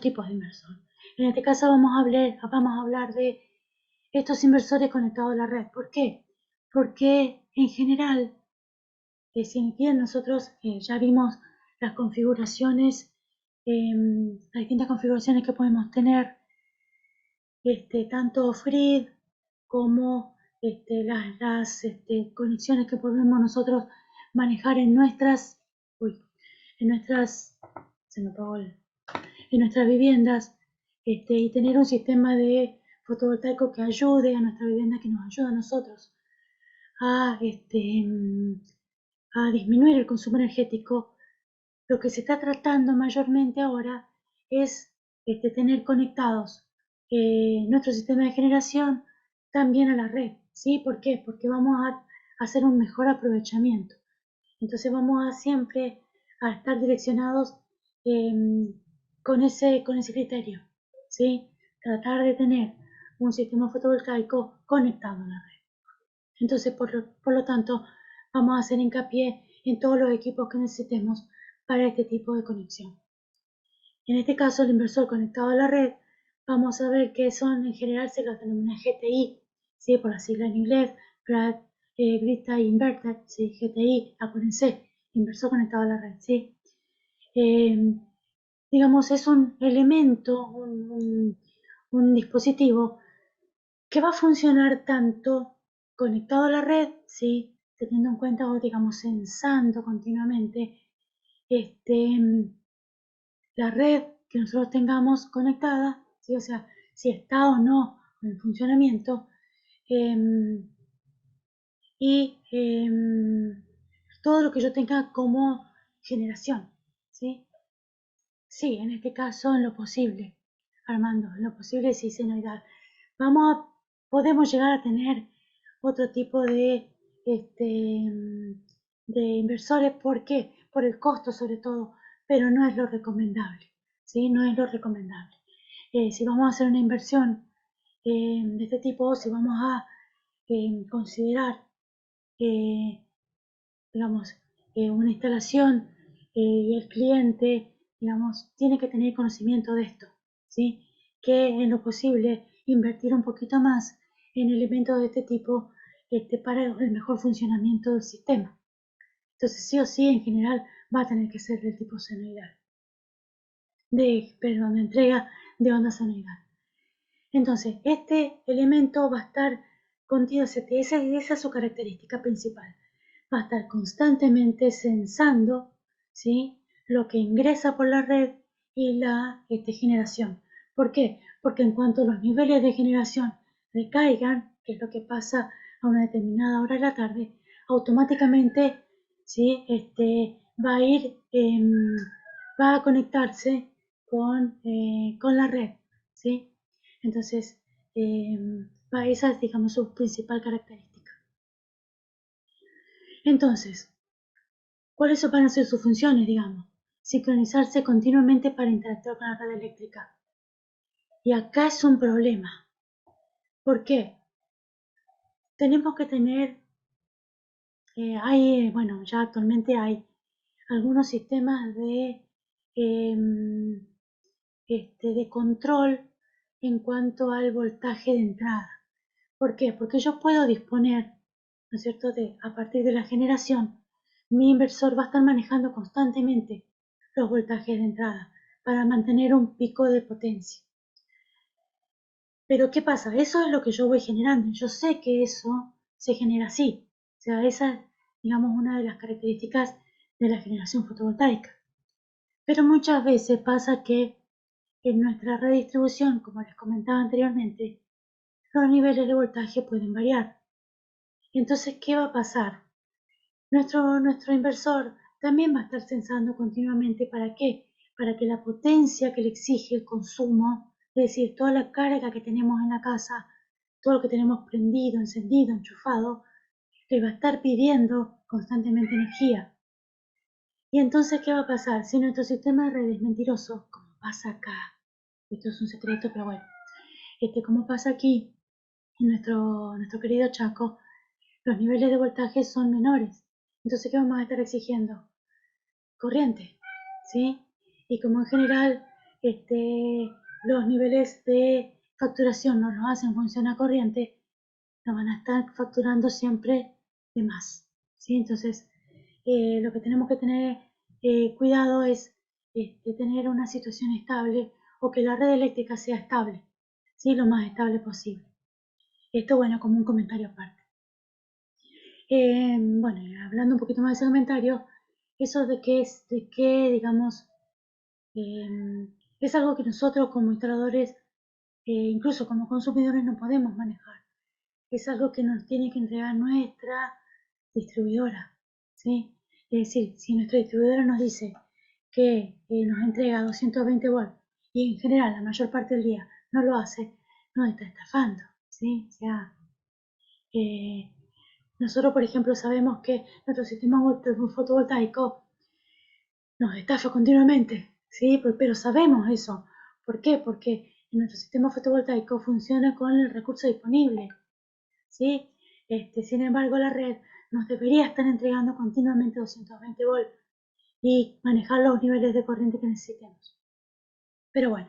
tipos de inversor. En este caso vamos a hablar de estos inversores conectados a la red. ¿Por qué? Porque en general, si bien nosotros ya vimos las configuraciones, las distintas configuraciones que podemos tener, tanto FRID como las conexiones que podemos nosotros manejar en nuestras, se me apagó en nuestras viviendas, y tener un sistema de fotovoltaico que ayude a nuestra vivienda, que nos ayude a nosotros a, a disminuir el consumo energético. lo que se está tratando mayormente ahora es tener conectados nuestro sistema de generación también a la red, ¿sí? ¿Por qué? Porque vamos a hacer un mejor aprovechamiento. Entonces vamos a siempre a estar direccionados con ese criterio, ¿sí? Tratar de tener un sistema fotovoltaico conectado a la red. Entonces, por lo tanto, vamos a hacer hincapié en todos los equipos que necesitemos para este tipo de conexión. En este caso, el inversor conectado a la red, vamos a ver que son, en general, se los denomina GTI, ¿sí? Por la sigla en inglés, Grid Tie Inverter, ¿sí? GTI, acuérdense, inversor conectado a la red, ¿sí? Digamos, es un elemento, un dispositivo que va a funcionar tanto conectado a la red, ¿sí? Teniendo en cuenta o, digamos, censando continuamente este, la red que nosotros tengamos conectada, ¿sí? O sea, si está o no en funcionamiento, eh, y todo lo que yo tenga como generación, ¿sí? Sí, en este caso, en lo posible, Armando, en lo posible sí, senoidal. Podemos llegar a tener otro tipo de inversores, ¿por qué? Por el costo sobre todo, pero no es lo recomendable, ¿sí? No es lo recomendable. Si vamos a hacer una inversión de este tipo, si vamos a considerar eh, digamos, una instalación y el cliente, digamos, tiene que tener conocimiento de esto, ¿sí? Que en lo posible invertir un poquito más en elementos de este tipo para el mejor funcionamiento del sistema. Entonces, sí o sí, en general, va a tener que ser del tipo senoidal, perdón, de entrega de onda senoidal. Entonces, este elemento va a estar contigo, esa es su característica principal. Va a estar constantemente censando, ¿sí? Lo que ingresa por la red y la generación. ¿Por qué? Porque en cuanto los niveles de generación recaigan, que es lo que pasa a una determinada hora de la tarde, automáticamente, ¿sí? Va a ir, va a conectarse con la red, ¿sí? Entonces, esa es, digamos, su principal característica. Entonces, ¿cuáles van a ser sus funciones, digamos? Sincronizarse continuamente para interactuar con la red eléctrica. Y acá es un problema. ¿Por qué? Tenemos que tener, bueno, ya actualmente hay algunos sistemas em, de control en cuanto al voltaje de entrada. ¿Por qué? Porque yo puedo disponer, ¿no es cierto?, a partir de la generación, mi inversor va a estar manejando constantemente los voltajes de entrada para mantener un pico de potencia. Pero ¿qué pasa? Eso es lo que yo voy generando. Yo sé que eso se genera así. O sea, esa es, digamos, una de las características de la generación fotovoltaica. Pero muchas veces pasa que en nuestra redistribución, como les comentaba anteriormente, los niveles de voltaje pueden variar. Entonces, ¿qué va a pasar? Nuestro inversor también va a estar censando continuamente. ¿Para qué? Para que la potencia que le exige el consumo, es decir, toda la carga que tenemos en la casa, todo lo que tenemos prendido, encendido, enchufado, le va a estar pidiendo constantemente energía. Y entonces, ¿qué va a pasar? Si nuestro sistema de red es mentiroso, como pasa acá, esto es un secreto, pero bueno, como pasa aquí, en nuestro querido Chaco, los niveles de voltaje son menores. Entonces, ¿qué vamos a estar exigiendo? Corriente, ¿sí? Y como en general los niveles de facturación no los hacen función a corriente, nos van a estar facturando siempre de más, ¿sí? Entonces, lo que tenemos que tener cuidado es tener una situación estable o que la red eléctrica sea estable, ¿sí? Lo más estable posible. Esto, bueno, como un comentario aparte. Bueno, hablando un poquito más de ese comentario, eso de que digamos, es algo que nosotros como instaladores, incluso como consumidores, no podemos manejar. Es algo que nos tiene que entregar nuestra distribuidora, ¿sí? Es decir, si nuestra distribuidora nos dice, que nos entrega 220 volts y en general la mayor parte del día no lo hace, nos está estafando, ¿sí? O sea, nosotros, por ejemplo, sabemos que nuestro sistema fotovoltaico nos estafa continuamente, ¿sí? Pero sabemos eso. ¿Por qué? Porque nuestro sistema fotovoltaico funciona con el recurso disponible, ¿sí? Sin embargo, la red nos debería estar entregando continuamente 220 volts y manejar los niveles de corriente que necesitemos. Pero bueno,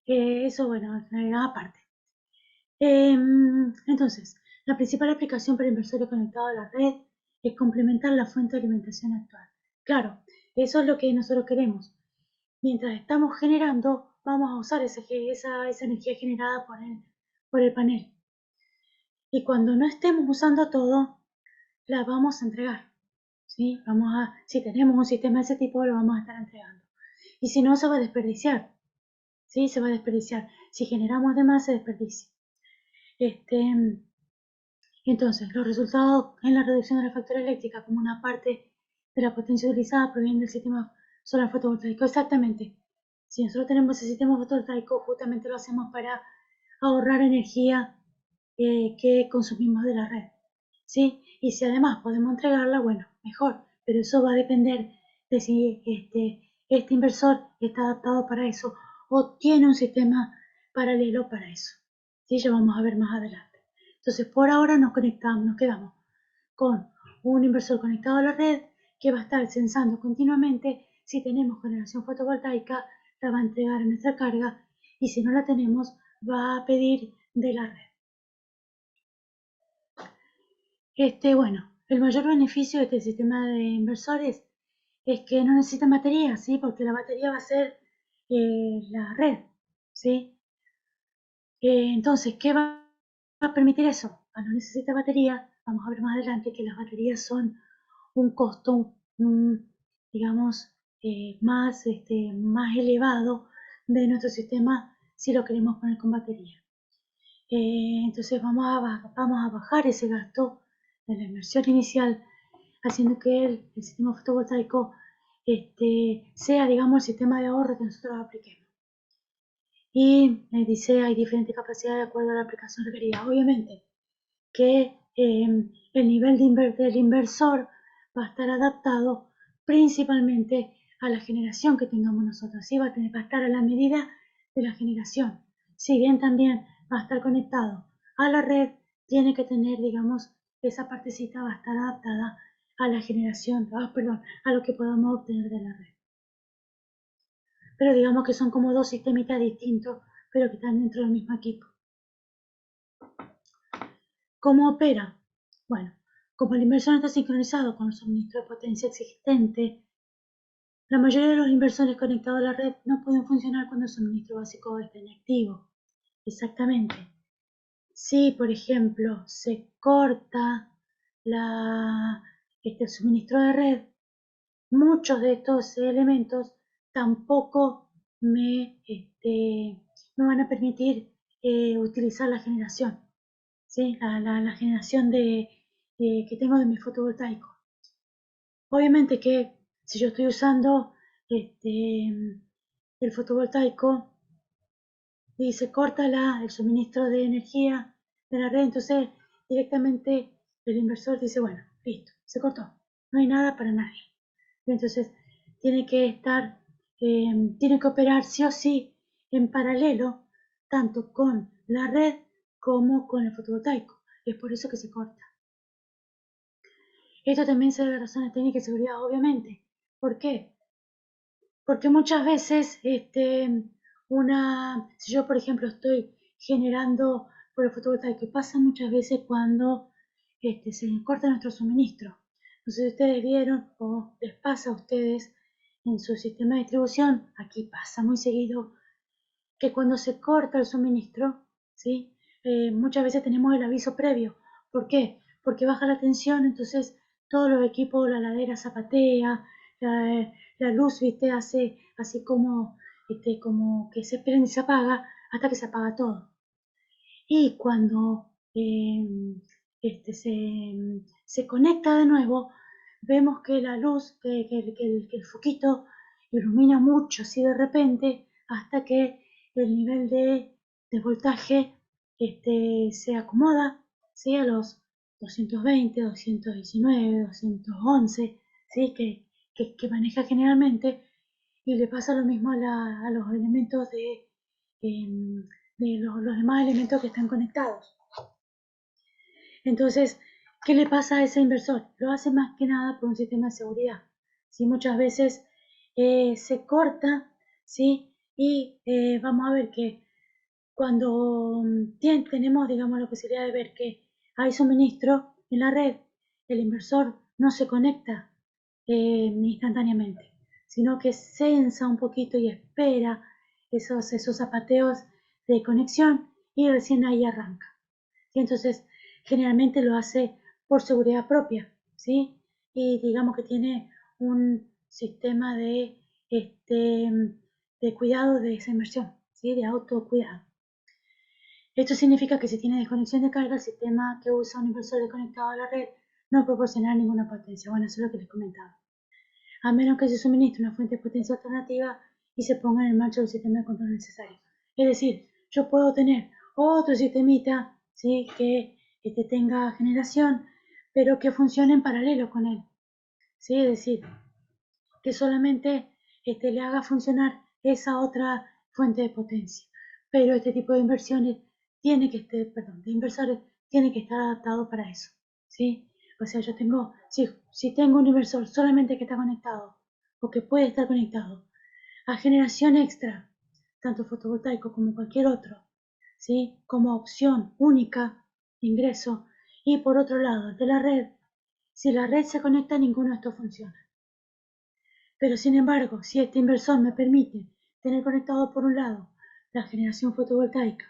eso, bueno, aparte. Entonces, la principal aplicación para inversores conectados a la red es complementar la fuente de alimentación actual. Claro, eso es lo que nosotros queremos. Mientras estamos generando, vamos a usar esa energía generada por el panel. Y cuando no estemos usando todo, la vamos a entregar. ¿Sí? Si tenemos un sistema de ese tipo, lo vamos a estar entregando. Y si no, se va a desperdiciar. ¿Sí? Se va a desperdiciar. Si generamos de más, se desperdicia. Entonces, los resultados en la reducción de la factura eléctrica como una parte de la potencia utilizada provienen del sistema solar fotovoltaico. Exactamente. Si nosotros tenemos ese sistema fotovoltaico, justamente lo hacemos para ahorrar energía que consumimos de la red. ¿Sí? Y si además podemos entregarla, bueno, mejor. Pero eso va a depender de si este inversor está adaptado para eso o tiene un sistema paralelo para eso. ¿Sí? Ya vamos a ver más adelante. Entonces, por ahora nos quedamos con un inversor conectado a la red que va a estar censando continuamente si tenemos generación fotovoltaica, la va a entregar a nuestra carga y si no la tenemos, va a pedir de la red. Bueno, el mayor beneficio de este sistema de inversores es que no necesita batería, ¿sí? Porque la batería va a ser la red, ¿sí? Entonces, ¿qué va a permitir eso? No necesita batería, vamos a ver más adelante que las baterías son un costo, digamos, más elevado de nuestro sistema si lo queremos poner con batería. Entonces vamos a bajar ese gasto de la inversión inicial, haciendo que el sistema fotovoltaico sea, digamos, el sistema de ahorro que nosotros apliquemos. Y dice, hay diferentes capacidades de acuerdo a la aplicación requerida. Obviamente que el nivel del inversor va a estar adaptado principalmente a la generación que tengamos nosotros. ¿Sí? Va a estar a la medida de la generación. Si bien también va a estar conectado a la red, tiene que tener, digamos, esa partecita va a estar adaptada a la generación, a lo que podamos obtener de la red. Pero digamos que son como dos sistemitas distintos, pero que están dentro del mismo equipo. ¿Cómo opera? Bueno, como el inversor está sincronizado con el suministro de potencia existente, la mayoría de los inversores conectados a la red no pueden funcionar cuando el suministro básico está inactivo. Exactamente. Si, por ejemplo, se corta el suministro de red, muchos de estos elementos tampoco me van a permitir utilizar la generación, ¿sí? La generación que tengo de mi fotovoltaico. Obviamente que si yo estoy usando el fotovoltaico y se corta el suministro de energía de la red, entonces directamente el inversor dice, bueno, listo, se cortó, no hay nada para nadie. Entonces tiene que tiene que operar sí o sí en paralelo, tanto con la red como con el fotovoltaico. Es por eso que se corta. Esto también se debe a razones técnicas y seguridad, obviamente. ¿Por qué? Porque muchas veces, si yo por ejemplo estoy generando por el fotovoltaico, y pasa muchas veces cuando se corta nuestro suministro. Entonces ustedes vieron, o les pasa a ustedes en su sistema de distribución, aquí pasa muy seguido, que cuando se corta el suministro, ¿sí? Muchas veces tenemos el aviso previo. ¿Por qué? Porque baja la tensión, entonces todos los equipos, la ladera zapatea, la luz, ¿viste? Hace así como que se prende y se apaga hasta que se apaga todo. Y cuando se conecta de nuevo, vemos que la luz, que el foquito ilumina mucho así de repente hasta que el nivel de voltaje se acomoda, ¿sí? A los 220, 219, 211, ¿sí? que maneja generalmente, y le pasa lo mismo a los elementos de los demás elementos que están conectados. Entonces, ¿qué le pasa a ese inversor? Lo hace más que nada por un sistema de seguridad. ¿Sí? Muchas veces se corta, ¿sí? Y vamos a ver que cuando tenemos, digamos, la posibilidad de ver que hay suministro en la red, el inversor no se conecta instantáneamente, sino que sensa un poquito y espera esos zapateos de conexión y recién ahí arranca. Y entonces, generalmente lo hace por seguridad propia, ¿sí? Y digamos que tiene un sistema de cuidado de esa inversión, ¿sí? De autocuidado. Esto significa que si tiene desconexión de carga, el sistema que usa un inversor desconectado a la red no proporcionará ninguna potencia. Bueno, eso es lo que les comentaba. A menos que se suministre una fuente de potencia alternativa y se ponga en marcha el sistema de control necesario. Es decir, yo puedo tener otro sistemita, ¿sí? Que tenga generación, pero que funcione en paralelo con él. ¿Sí? Es decir, que solamente le haga funcionar esa otra fuente de potencia. Pero este tipo de inversiones tiene que estar, perdón, de inversores tiene que estar adaptado para eso, ¿sí? O sea, yo tengo, si tengo un inversor solamente que está conectado o que puede estar conectado a generación extra, tanto fotovoltaico como cualquier otro, ¿sí? Como opción única de ingreso, y por otro lado, de la red, si la red se conecta, ninguno de estos funciona. Pero sin embargo, si este inversor me permite tener conectado por un lado la generación fotovoltaica,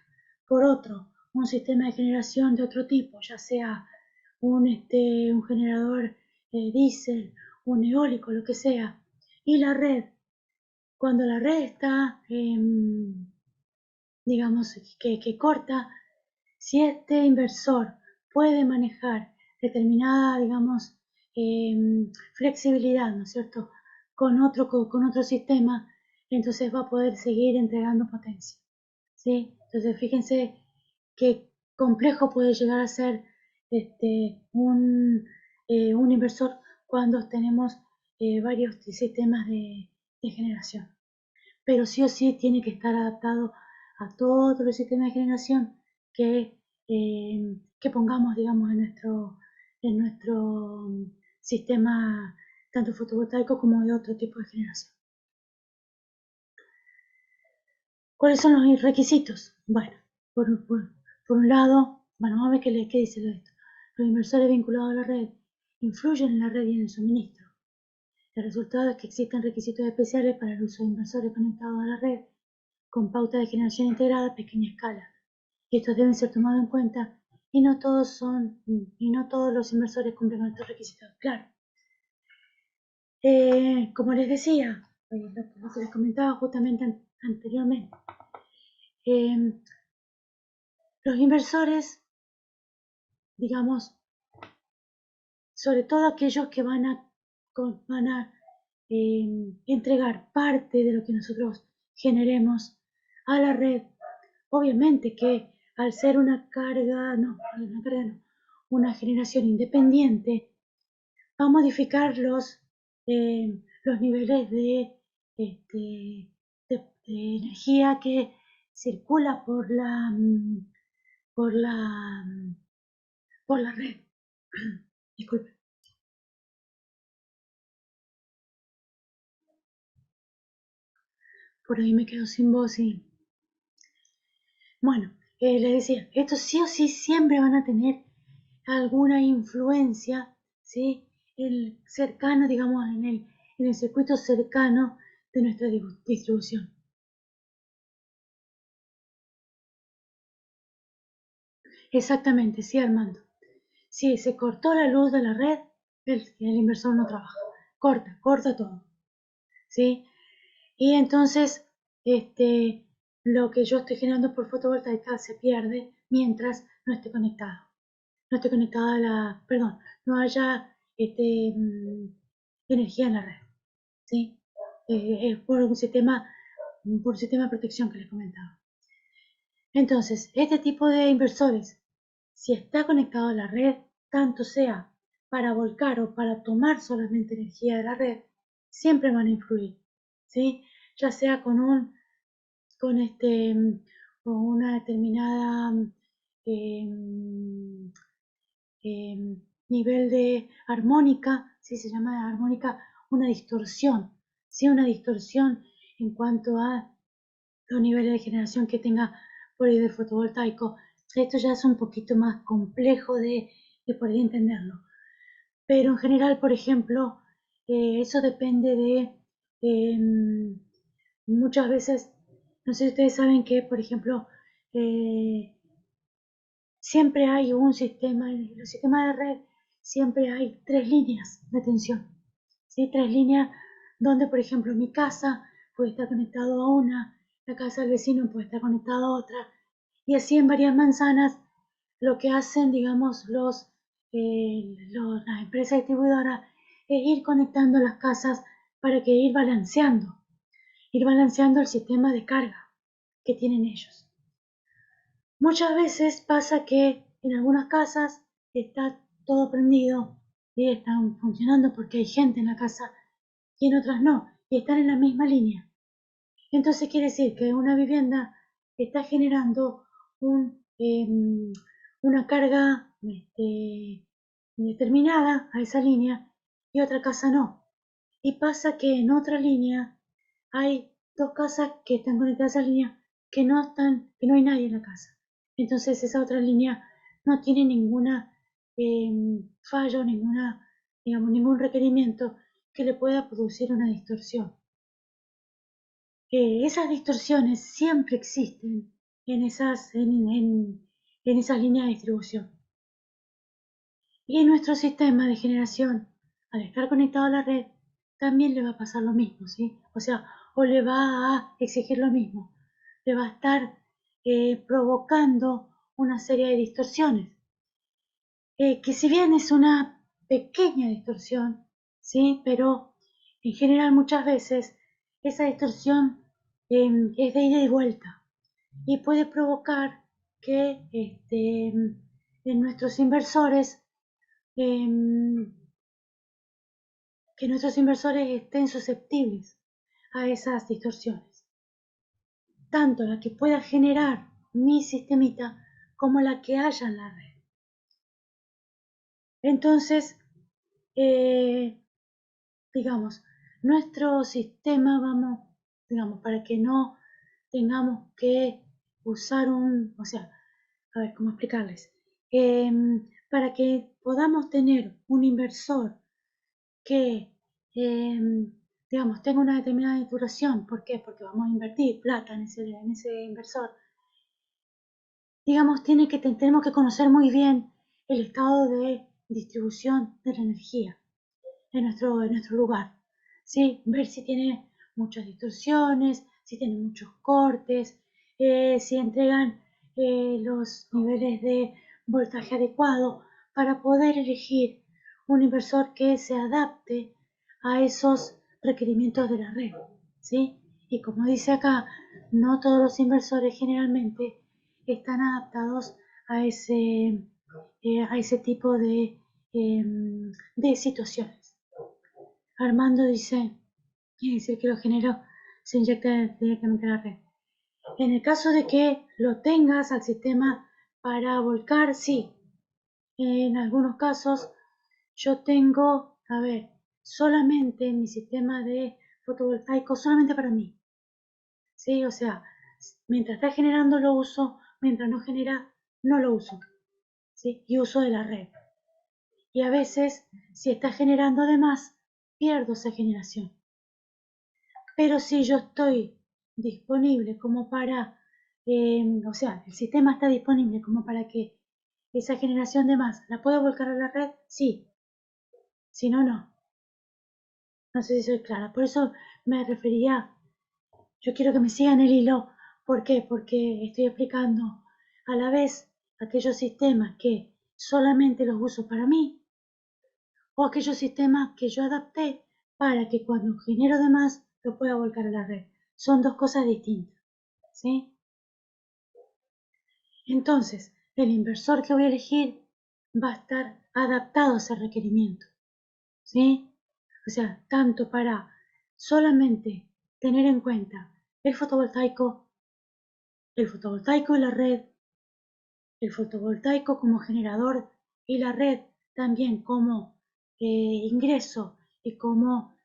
por otro un sistema de generación de otro tipo, ya sea un generador diésel, un eólico, lo que sea, y la red, cuando la red está, digamos, que corta, si este inversor puede manejar determinada, digamos, flexibilidad, ¿no es cierto?, con otro sistema, entonces va a poder seguir entregando potencia, ¿sí? Entonces fíjense qué complejo puede llegar a ser un inversor cuando tenemos varios sistemas de generación. Pero sí o sí tiene que estar adaptado a todos los sistemas de generación que pongamos, digamos, en nuestro sistema, tanto fotovoltaico como de otro tipo de generación. ¿Cuáles son los requisitos? Bueno, por un lado, bueno, vamos a ver qué dice esto. Los inversores vinculados a la red influyen en la red y en el suministro. El resultado es que existen requisitos especiales para el uso de inversores conectados a la red con pauta de generación integrada a pequeña escala. Y estos deben ser tomados en cuenta y no todos los inversores cumplen con estos requisitos. Claro. Como les decía, lo que les comentaba justamente anteriormente, los inversores, digamos, sobre todo aquellos que van a entregar parte de lo que nosotros generemos a la red, obviamente que al ser una carga, una generación independiente, va a modificar los niveles de energía que circula por la, por la red. Disculpe. Por ahí me quedo sin voz y... Bueno, les decía, estos sí o sí siempre van a tener alguna influencia, ¿sí? El cercano, digamos, en el circuito cercano de nuestra distribución. Exactamente, sí, Armando. Si se cortó la luz de la red, el inversor no trabaja. Corta todo, ¿sí? Y entonces, lo que yo estoy generando por fotovoltaica se pierde mientras no esté conectado. No esté conectada perdón, no haya energía en la red, ¿sí? por un sistema de protección que les comentaba. Entonces, este tipo de inversores, si está conectado a la red, tanto sea para volcar o para tomar solamente energía de la red, siempre van a influir, ¿sí? Ya sea con una determinada eh, eh, nivel de armónica, ¿sí? Se llama armónica una distorsión, ¿sí? Una distorsión en cuanto a los niveles de generación que tenga por ahí del fotovoltaico. Esto ya es un poquito más complejo de poder entenderlo. Pero en general, por ejemplo, eso depende de muchas veces, no sé si ustedes saben que, por ejemplo, eh, siempre hay un sistema, en los sistemas de red siempre hay tres líneas de tensión, ¿sí? Tres líneas donde, por ejemplo, mi casa puede estar conectado a una, la casa del vecino puede estar conectado a otra, y así en varias manzanas lo que hacen, digamos, las empresas distribuidoras es ir conectando las casas para que ir balanceando el sistema de carga que tienen ellos. Muchas veces pasa que en algunas casas está todo prendido y están funcionando porque hay gente en la casa y en otras no, y están en la misma línea. Entonces quiere decir que una vivienda está generando una carga determinada a esa línea y otra casa no. Y pasa que en otra línea hay dos casas que están conectadas a esa línea que no hay nadie en la casa. Entonces esa otra línea no tiene ninguna fallo, digamos, ningún requerimiento que le pueda producir una distorsión. Esas distorsiones siempre existen en esas líneas de distribución. Y en nuestro sistema de generación, al estar conectado a la red, también le va a pasar lo mismo, ¿sí? O sea, o le va a exigir lo mismo. Le va a estar provocando una serie de distorsiones. Que si bien es una pequeña distorsión, ¿sí? Pero en general muchas veces esa distorsión es de ida y vuelta y puede provocar que en nuestros inversores em, estén susceptibles a esas distorsiones, tanto la que pueda generar mi sistemita como la que haya en la red. Entonces, digamos, nuestro sistema, digamos, para que no tengamos que usar o sea, a ver, ¿cómo explicarles? Para que podamos tener un inversor que, digamos, tenga una determinada duración, ¿por qué? Porque vamos a invertir plata en ese inversor. Digamos, tenemos que conocer muy bien el estado de distribución de la energía en nuestro lugar, ¿sí? Ver si tiene muchas distorsiones, si tiene muchos cortes, si entregan los niveles de voltaje adecuado para poder elegir un inversor que se adapte a esos requerimientos de la red, ¿sí? Y como dice acá, no todos los inversores generalmente están adaptados a ese tipo de situaciones. Armando dice, quiere decir que lo genero se inyecta directamente a la red. En el caso de que lo tengas al sistema para volcar, sí. En algunos casos yo tengo, a ver, solamente mi sistema de fotovoltaico, solamente para mí. ¿Sí? O sea, mientras está generando lo uso, mientras no genera, no lo uso. ¿Sí? Y uso de la red. Y a veces, si está generando de más, pierdo esa generación. Pero si yo estoy disponible como para, o sea, el sistema está disponible como para que esa generación de más la puedo volcar a la red, sí. Si no, no. No sé si soy clara. Por eso me refería, yo quiero que me sigan el hilo. ¿Por qué? Porque estoy explicando a la vez aquellos sistemas que solamente los uso para mí o aquellos sistemas que yo adapté para que cuando genero de más lo pueda volcar a la red. Son dos cosas distintas, ¿sí? Entonces, el inversor que voy a elegir va a estar adaptado a ese requerimiento, ¿sí? O sea, tanto para solamente tener en cuenta el fotovoltaico y la red, el fotovoltaico como generador y la red también como ingreso y como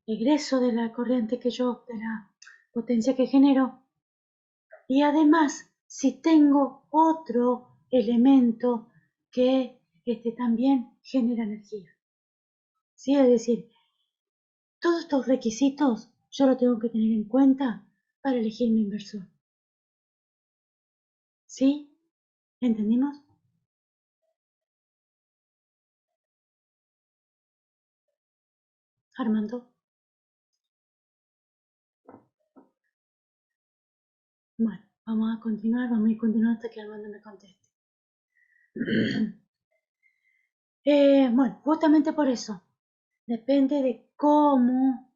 egreso de la corriente de la potencia que genero. Y además, si tengo otro elemento que también genera energía. ¿Sí? Es decir, todos estos requisitos yo los tengo que tener en cuenta para elegir mi inversor. ¿Sí? ¿Entendimos? Armando. Bueno, vamos a ir continuando hasta que Armando me conteste. Bueno, justamente por eso, depende de cómo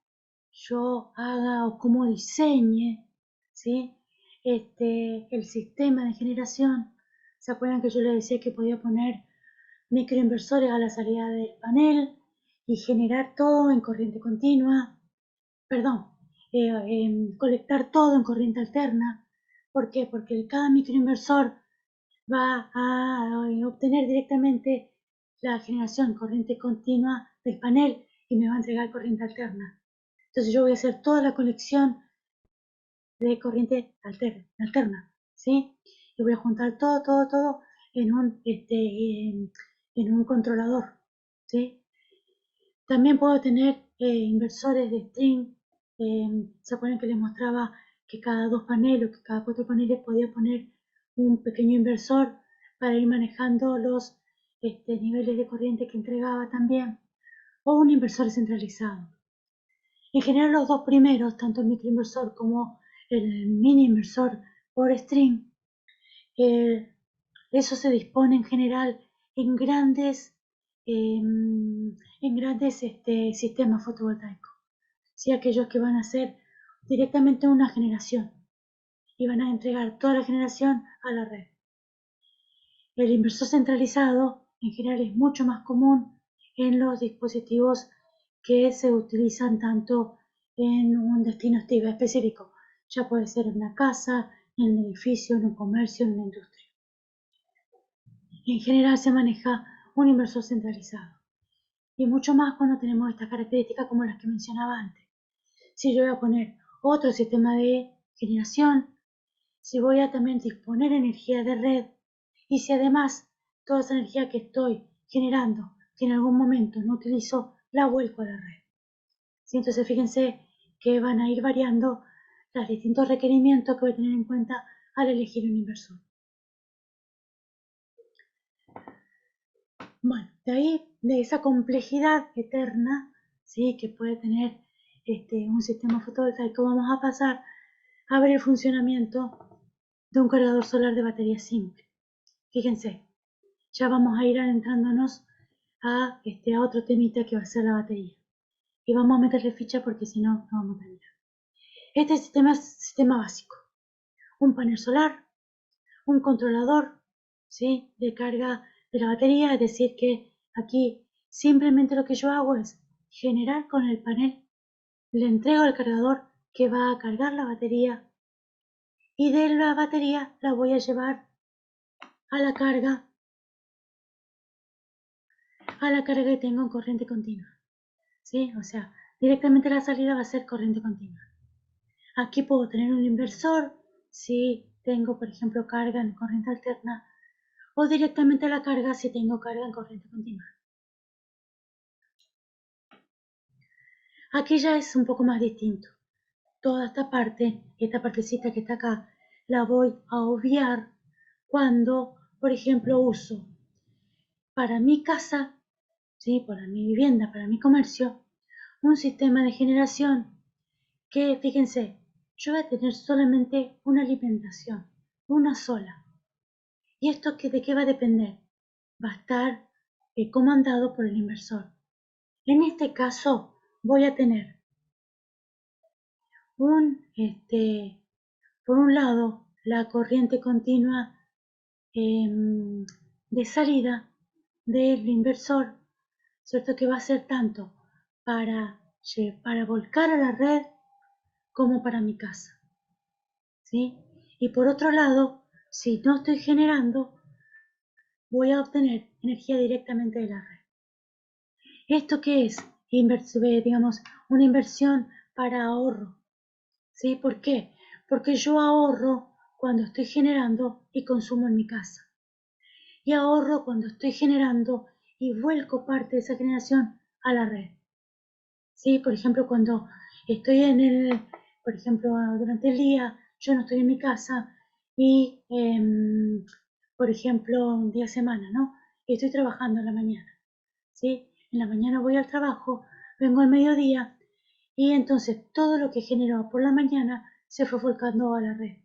yo haga o cómo diseñe, ¿sí? El sistema de generación. ¿Se acuerdan que yo les decía que podía poner microinversores a la salida del panel y generar todo en corriente continua? Perdón, colectar todo en corriente alterna. ¿Por qué? Porque cada microinversor va a obtener directamente la generación corriente continua del panel y me va a entregar corriente alterna. Entonces yo voy a hacer toda la colección de corriente alterna, ¿sí? Y voy a juntar todo en un controlador, ¿sí? También puedo tener inversores de string. ¿Se acuerdan que les mostraba que cada 2 paneles o que cada 4 paneles podía poner un pequeño inversor para ir manejando los niveles de corriente que entregaba también? O un inversor centralizado. En general los dos primeros, tanto el microinversor como el mini inversor por string, eh, eso se dispone en general en grandes, sistemas fotovoltaicos. ¿Sí? Aquellos que van a hacer directamente una generación y van a entregar toda la generación a la red. El inversor centralizado en general es mucho más común en los dispositivos que se utilizan tanto en un destino específico. Ya puede ser en una casa, en un edificio, en un comercio, en una industria. En general se maneja un inversor centralizado. Y mucho más cuando tenemos estas características como las que mencionaba antes. Si yo voy a poner otro sistema de generación, si voy a también disponer energía de red y si además toda esa energía que estoy generando, que en algún momento no utilizo, la vuelco a la red. ¿Sí? Entonces fíjense que van a ir variando los distintos requerimientos que voy a tener en cuenta al elegir un inversor. Bueno, de ahí, de esa complejidad eterna, ¿sí? Que puede tener un sistema fotovoltaico, vamos a pasar a ver el funcionamiento de un cargador solar de batería simple. Fíjense, ya vamos a ir adentrándonos a otro temita que va a ser la batería. Y vamos a meterle ficha porque si no, no vamos a terminar. Este sistema es sistema básico. Un panel solar, un controlador, ¿sí? De carga de la batería, es decir que aquí simplemente lo que yo hago es generar con el panel, le entrego al cargador que va a cargar la batería y de la batería la voy a llevar a la carga que tengo en corriente continua, ¿sí? O sea, directamente la salida va a ser corriente continua. Aquí puedo tener un inversor si tengo, por ejemplo, carga en corriente alterna o directamente la carga si tengo carga en corriente continua. Aquí ya es un poco más distinto. Toda esta partecita que está acá, la voy a obviar cuando, por ejemplo, uso para mi casa, ¿sí? Para mi vivienda, para mi comercio, un sistema de generación que, fíjense, yo voy a tener solamente una alimentación, una sola. ¿Y esto de qué va a depender? Va a estar comandado por el inversor. En este caso, voy a tener por un lado, la corriente continua de salida del inversor, ¿cierto? Que va a ser tanto para volcar a la red como para mi casa, ¿sí? Y por otro lado, si no estoy generando, voy a obtener energía directamente de la red. ¿Esto qué es? Digamos, una inversión para ahorro, ¿sí? ¿Por qué? Porque yo ahorro cuando estoy generando y consumo en mi casa. Y ahorro cuando estoy generando y vuelco parte de esa generación a la red. ¿Sí? Por ejemplo, cuando estoy por ejemplo, durante el día, yo no estoy en mi casa y, por ejemplo, un día de semana, ¿no? Y estoy trabajando en la mañana, ¿sí? En la mañana voy al trabajo, vengo al mediodía y entonces todo lo que genero por la mañana se fue volcando a la red.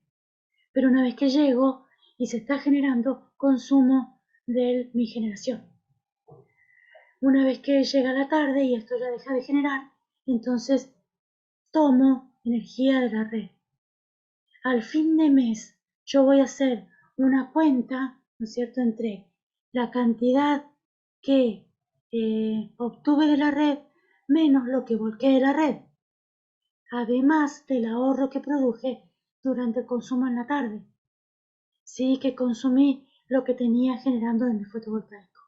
Pero una vez que llego y se está generando, consumo de mi generación. Una vez que llega la tarde y esto ya deja de generar, entonces tomo energía de la red. Al fin de mes yo voy a hacer una cuenta, ¿no es cierto?, entre la cantidad que obtuve de la red menos lo que volqué de la red, además del ahorro que produje durante el consumo en la tarde. Sí que consumí lo que tenía generando en mi fotovoltaico.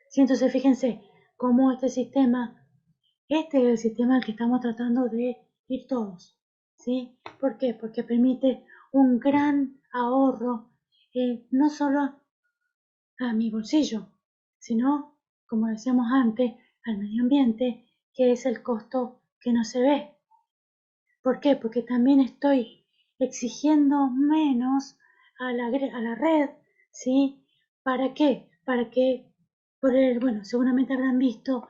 Sí, entonces fíjense cómo este es el sistema al que estamos tratando de ir todos, ¿sí? ¿Por qué? Porque permite un gran ahorro, no solo a mi bolsillo, sino, como decíamos antes, al medio ambiente, que es el costo que no se ve. ¿Por qué? Porque también estoy exigiendo menos a la red, ¿sí? ¿Para qué? Para que, bueno, seguramente habrán visto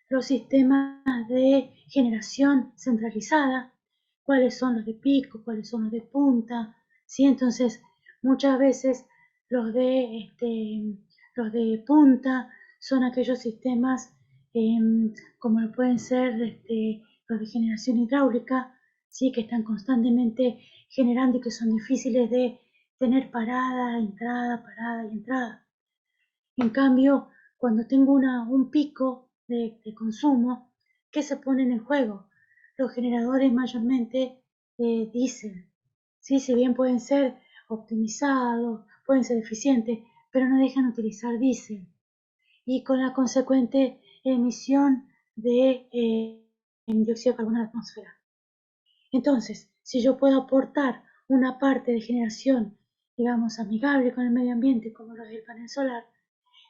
los sistemas de generación centralizada, cuáles son los de pico, cuáles son los de punta, ¿sí? Entonces, muchas veces los los de punta son aquellos sistemas como pueden ser los de generación hidráulica, ¿sí? Que están constantemente generando y que son difíciles de tener parada y entrada. En cambio, cuando tengo un pico de consumo, ¿qué se ponen en juego? Los generadores mayormente diésel. ¿Sí? Si bien pueden ser optimizados, pueden ser eficientes, pero no dejan utilizar diésel. Y con la consecuente emisión de dióxido de carbono a la atmósfera. Entonces, si yo puedo aportar una parte de generación, digamos, amigable con el medio ambiente, como los del panel solar,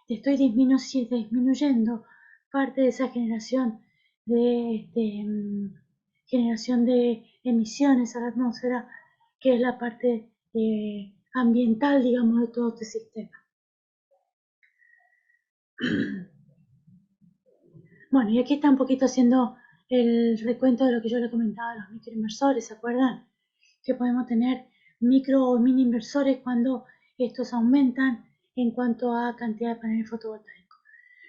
estoy disminuyendo parte de esa generación de emisiones a la atmósfera, que es la parte ambiental, digamos, de todo este sistema. Bueno, y aquí está un poquito haciendo el recuento de lo que yo le comentaba a los microinversores, ¿se acuerdan? Que podemos tener micro o mini inversores cuando estos aumentan en cuanto a cantidad de paneles fotovoltaicos.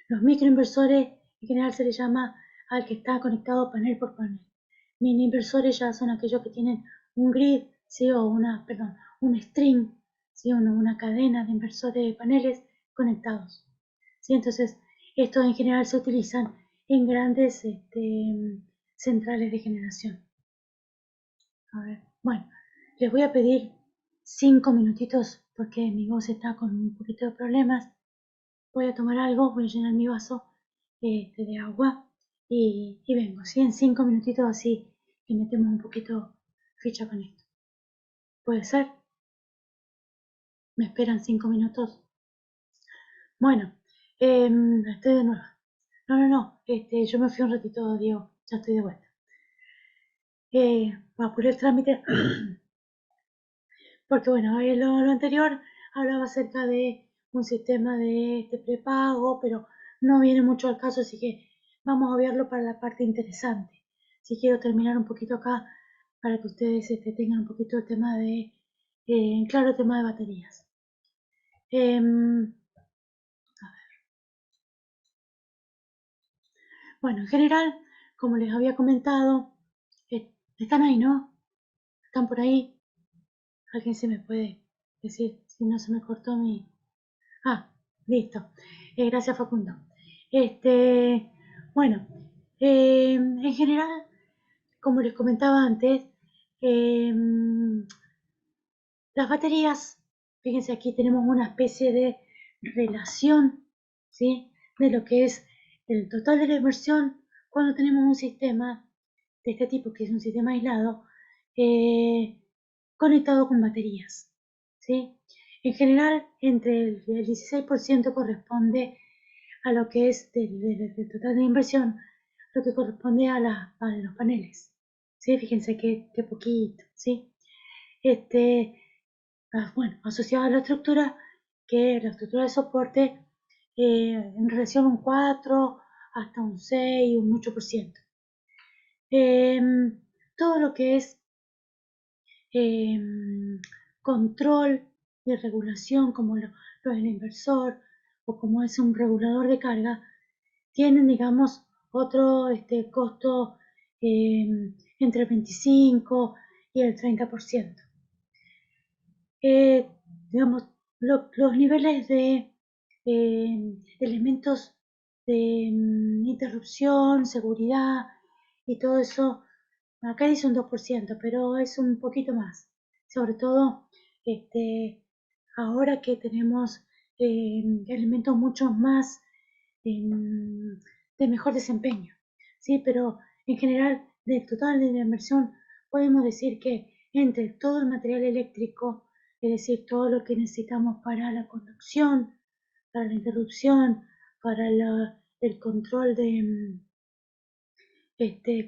Los microinversores en general se les llama al que está conectado panel por panel. Mini inversores ya son aquellos que tienen un grid, ¿sí? O un string, ¿sí? Una cadena de inversores de paneles conectados, ¿sí? Entonces, estos en general se utilizan en grandes centrales de generación. A ver, bueno, les voy a pedir 5 minutitos porque mi voz está con un poquito de problemas. Voy a tomar algo, voy a llenar mi vaso de agua y vengo, ¿sí? En 5 minutitos así que metemos un poquito ficha con esto. ¿Puede ser? ¿Me esperan 5 minutos? Bueno, estoy de nuevo. No, yo me fui un ratito, Diego, ya estoy de vuelta. Apuré el trámite porque bueno, lo anterior hablaba acerca de un sistema de prepago, pero no viene mucho al caso, así que vamos a obviarlo para la parte interesante. Si quiero terminar un poquito acá para que ustedes tengan un poquito el tema claro, el tema de baterías. Em, bueno, en general, como les había comentado, ¿Están ahí, no? ¿Están por ahí? ¿Alguien se me puede decir si no se me cortó mi...? Ah, listo. Gracias, Facundo. Bueno, en general, como les comentaba antes, las baterías, fíjense aquí tenemos una especie de relación, ¿sí? De lo que es el total de la inversión cuando tenemos un sistema de este tipo, que es un sistema aislado, eh, conectado con baterías, ¿sí? En general, entre el 16% corresponde a lo que es del total de inversión, lo que corresponde a los paneles, ¿sí? Fíjense que poquito, ¿sí? Bueno, asociado a la estructura, que la estructura de soporte en relación a un 4 hasta un 6, un 8%. Todo lo que es control de regulación, como lo es el inversor o como es un regulador de carga, tienen, digamos, otro costo entre el 25 y el 30%. Digamos, los niveles de elementos de interrupción, seguridad y todo eso, acá dice un 2%, pero es un poquito más. Sobre todo, ahora que tenemos elementos mucho más de mejor desempeño, ¿sí? Pero en general, del total de la inversión, podemos decir que entre todo el material eléctrico, es decir, todo lo que necesitamos para la conducción, para la interrupción, para el control de,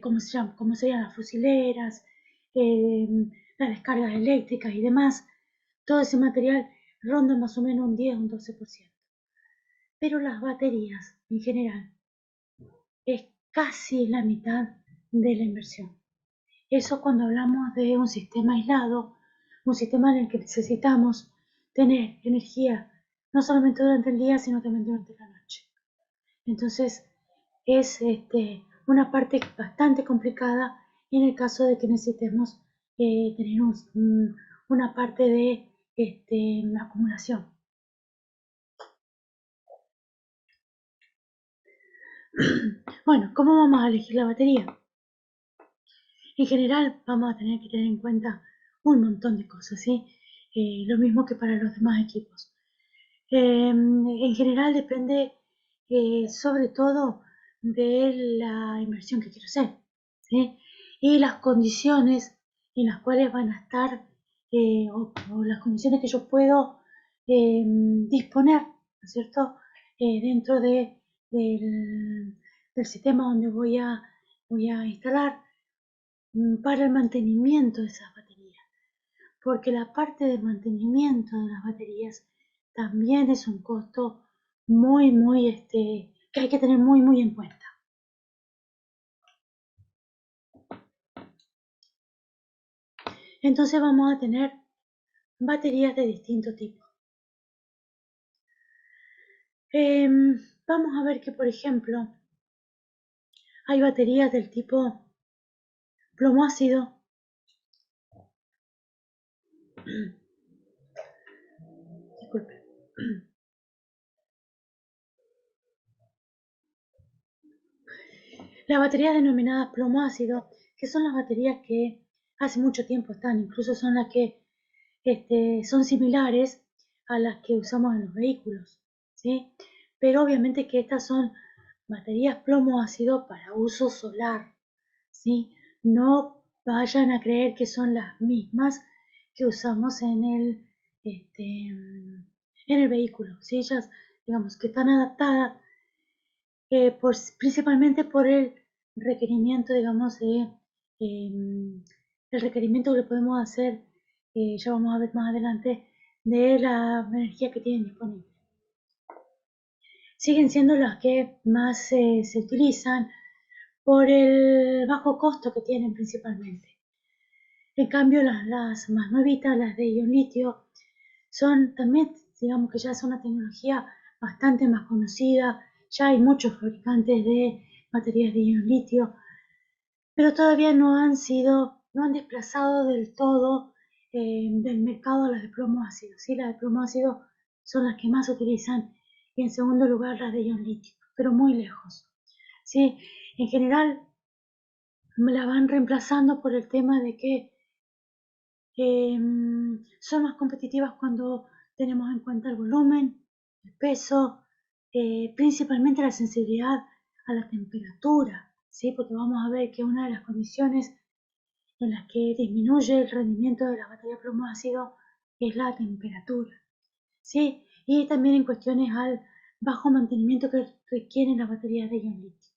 ¿cómo se llama? ¿Cómo serían las fusileras, eh, las descargas eléctricas y demás? Todo ese material ronda más o menos un 10, un 12%. Pero las baterías, en general, es casi la mitad de la inversión. Eso cuando hablamos de un sistema aislado, un sistema en el que necesitamos tener energía no solamente durante el día, sino también durante la noche. Entonces, es una parte bastante complicada en el caso de que necesitemos tener una parte de acumulación. Bueno, ¿cómo vamos a elegir la batería? En general, vamos a tener que tener en cuenta un montón de cosas, ¿sí? Lo mismo que para los demás equipos. En general depende sobre todo de la inversión que quiero hacer, ¿sí? Y las condiciones en las cuales van a estar o las condiciones que yo puedo disponer, ¿no es cierto? Dentro del sistema donde voy a instalar para el mantenimiento de esas baterías, porque la parte de mantenimiento de las baterías también es un costo muy, que hay que tener muy en cuenta. Entonces vamos a tener baterías de distinto tipo. Vamos a ver que, por ejemplo, hay baterías del tipo plomo ácido, disculpe. Las baterías denominadas plomo ácido, que son las baterías que hace mucho tiempo están, incluso son las que son similares a las que usamos en los vehículos, ¿sí? Pero obviamente que estas son baterías plomo ácido para uso solar, ¿sí? No vayan a creer que son las mismas que usamos en el vehículo, ¿sí? Ellas, digamos, que están adaptadas principalmente por el requerimiento, digamos, el requerimiento que le podemos hacer, ya vamos a ver más adelante, de la energía que tienen disponible. Siguen siendo las que más se utilizan por el bajo costo que tienen principalmente. En cambio, las más nuevitas, las de ion litio, son también, digamos que ya es una tecnología bastante más conocida, ya hay muchos fabricantes de baterías de ion litio, pero todavía no han sido no han desplazado del todo del mercado las de plomo ácido. ¿Sí? Las de plomo ácido son las que más se utilizan y en segundo lugar las de ion litio, pero muy lejos. ¿Sí? En general me la van reemplazando por el tema de que son más competitivas cuando tenemos en cuenta el volumen, el peso, principalmente la sensibilidad a la temperatura, ¿sí? Porque vamos a ver que una de las condiciones en las que disminuye el rendimiento de la batería plomo ácido es la temperatura, ¿sí? Y también en cuestiones al bajo mantenimiento que requieren las baterías de ion litio.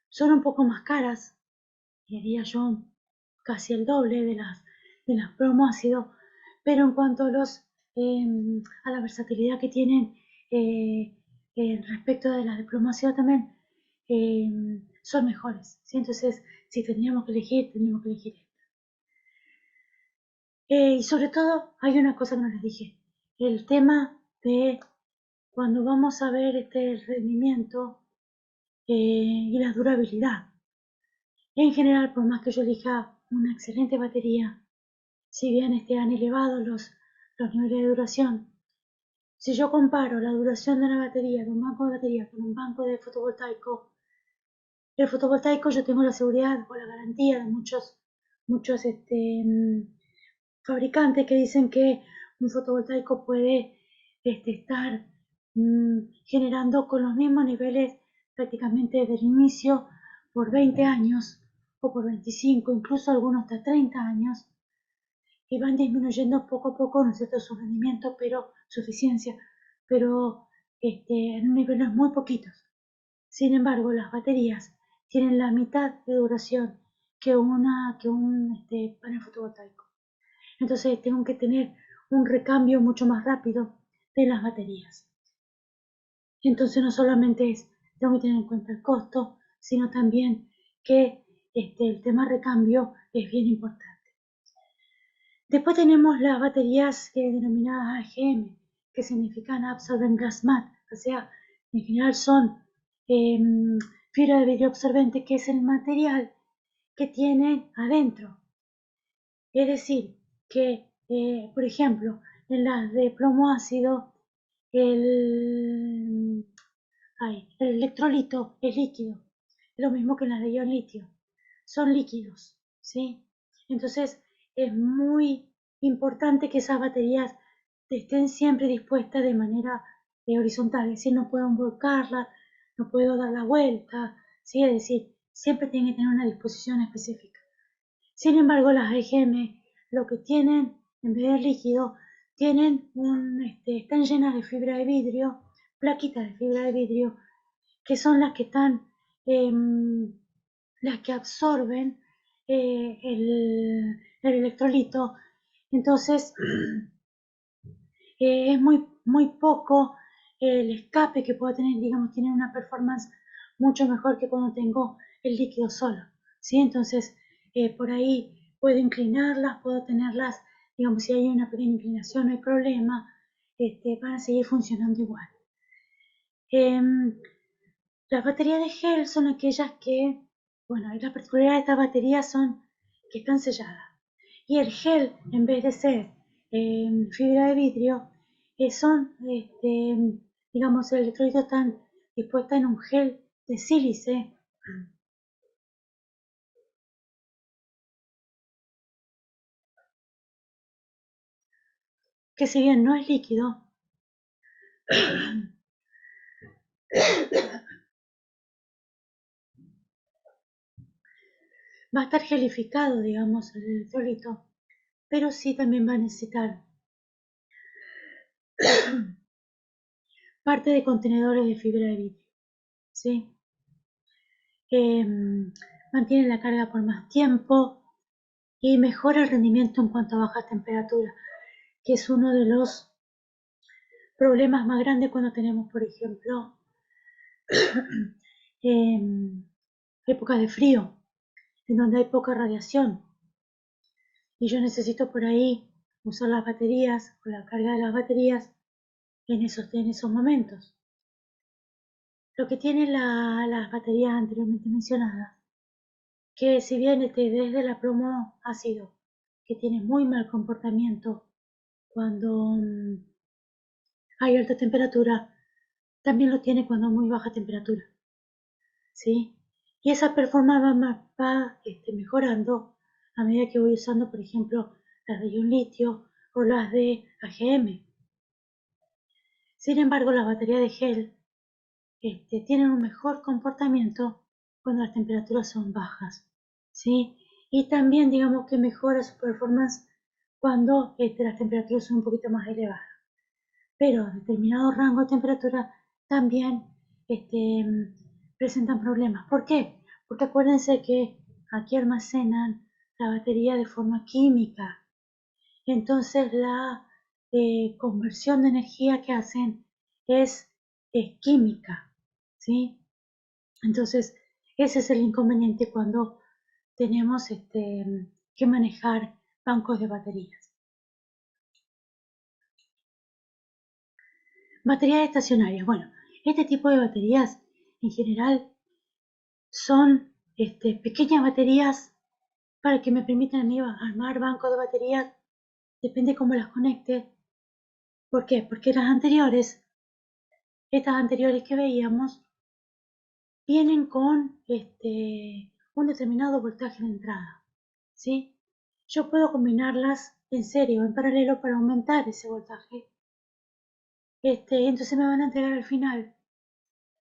Son un poco más caras, diría yo, casi el doble de las plomo ácido, pero en cuanto a a la versatilidad que tienen respecto de las de plomo ácido también, son mejores, ¿sí? Entonces, si tendríamos que elegir, tendríamos que elegir. Y sobre todo, hay una cosa que no les dije, el tema de cuando vamos a ver el rendimiento y la durabilidad. En general, por más que yo elija una excelente batería, si bien han elevado los niveles de duración, si yo comparo la duración de una batería de un banco de batería con un banco de fotovoltaico, el fotovoltaico yo tengo la seguridad o la garantía de muchos fabricantes que dicen que un fotovoltaico puede estar generando con los mismos niveles prácticamente desde el inicio por 20 años o por 25, incluso algunos hasta 30 años, y van disminuyendo poco a poco, ¿no es cierto?, su rendimiento, pero su eficiencia, pero en niveles muy poquitos. Sin embargo, las baterías tienen la mitad de duración que un panel fotovoltaico. Entonces tengo que tener un recambio mucho más rápido de las baterías. Entonces no solamente tengo que tener en cuenta el costo, sino también que el tema recambio es bien importante. Después tenemos las baterías denominadas AGM, que significan Absorbent Glass Mat, o sea, en general son fibra de vidrio absorbente, que es el material que tiene adentro. Es decir, que, por ejemplo, en las de plomo ácido, el, el electrolito es líquido, lo mismo que en las de ion litio, son líquidos, ¿sí? Entonces es muy importante que esas baterías estén siempre dispuestas de manera horizontal, es decir, no puedo volcarlas, no puedo dar la vuelta, ¿sí? Es decir, siempre tienen que tener una disposición específica. Sin embargo, las EGM lo que tienen, en vez de líquido, tienen están llenas de fibra de vidrio, plaquitas de fibra de vidrio, que son las que están, las que absorben el electrolito. Entonces, es muy poco el escape que puedo tener, digamos, tiene una performance mucho mejor que cuando tengo el líquido solo, ¿sí? Entonces, por ahí puedo inclinarlas, puedo tenerlas, digamos, si hay una pequeña inclinación no hay problema, van a seguir funcionando igual. Las baterías de gel son aquellas que, bueno, la particularidad de estas baterías son que están selladas. Y el gel, en vez de ser fibra de vidrio, son, digamos, el electrolito están dispuesta en un gel de sílice que si bien no es líquido, va a estar gelificado, digamos, el electrolito, pero sí también va a necesitar parte de contenedores de fibra de vidrio, ¿sí? Mantiene la carga por más tiempo y mejora el rendimiento en cuanto a bajas temperaturas, que es uno de los problemas más grandes cuando tenemos, por ejemplo, épocas de frío, en donde hay poca radiación, y yo necesito por ahí usar las baterías o la carga de las baterías en esos momentos. Lo que tienen las baterías anteriormente mencionadas, que si bien desde la promo ha sido que tiene muy mal comportamiento cuando hay alta temperatura, también lo tiene cuando hay muy baja temperatura, ¿sí? Y esa performance va mejorando a medida que voy usando, por ejemplo, las de ion litio o las de AGM. Sin embargo, las baterías de gel tienen un mejor comportamiento cuando las temperaturas son bajas, ¿sí? Y también digamos que mejora su performance cuando las temperaturas son un poquito más elevadas. Pero determinado rango de temperatura también presentan problemas. ¿Por qué? Porque acuérdense que aquí almacenan la batería de forma química. Entonces la conversión de energía que hacen es química, ¿sí? Entonces ese es el inconveniente cuando tenemos que manejar bancos de baterías. Baterías estacionarias. Bueno, este tipo de baterías en general son pequeñas baterías para que me permitan a mí armar bancos de baterías. Depende cómo las conecte. ¿Por qué? Porque estas anteriores que veíamos, vienen con un determinado voltaje de entrada, ¿sí? Yo puedo combinarlas en serie o en paralelo para aumentar ese voltaje. Entonces me van a entregar al final,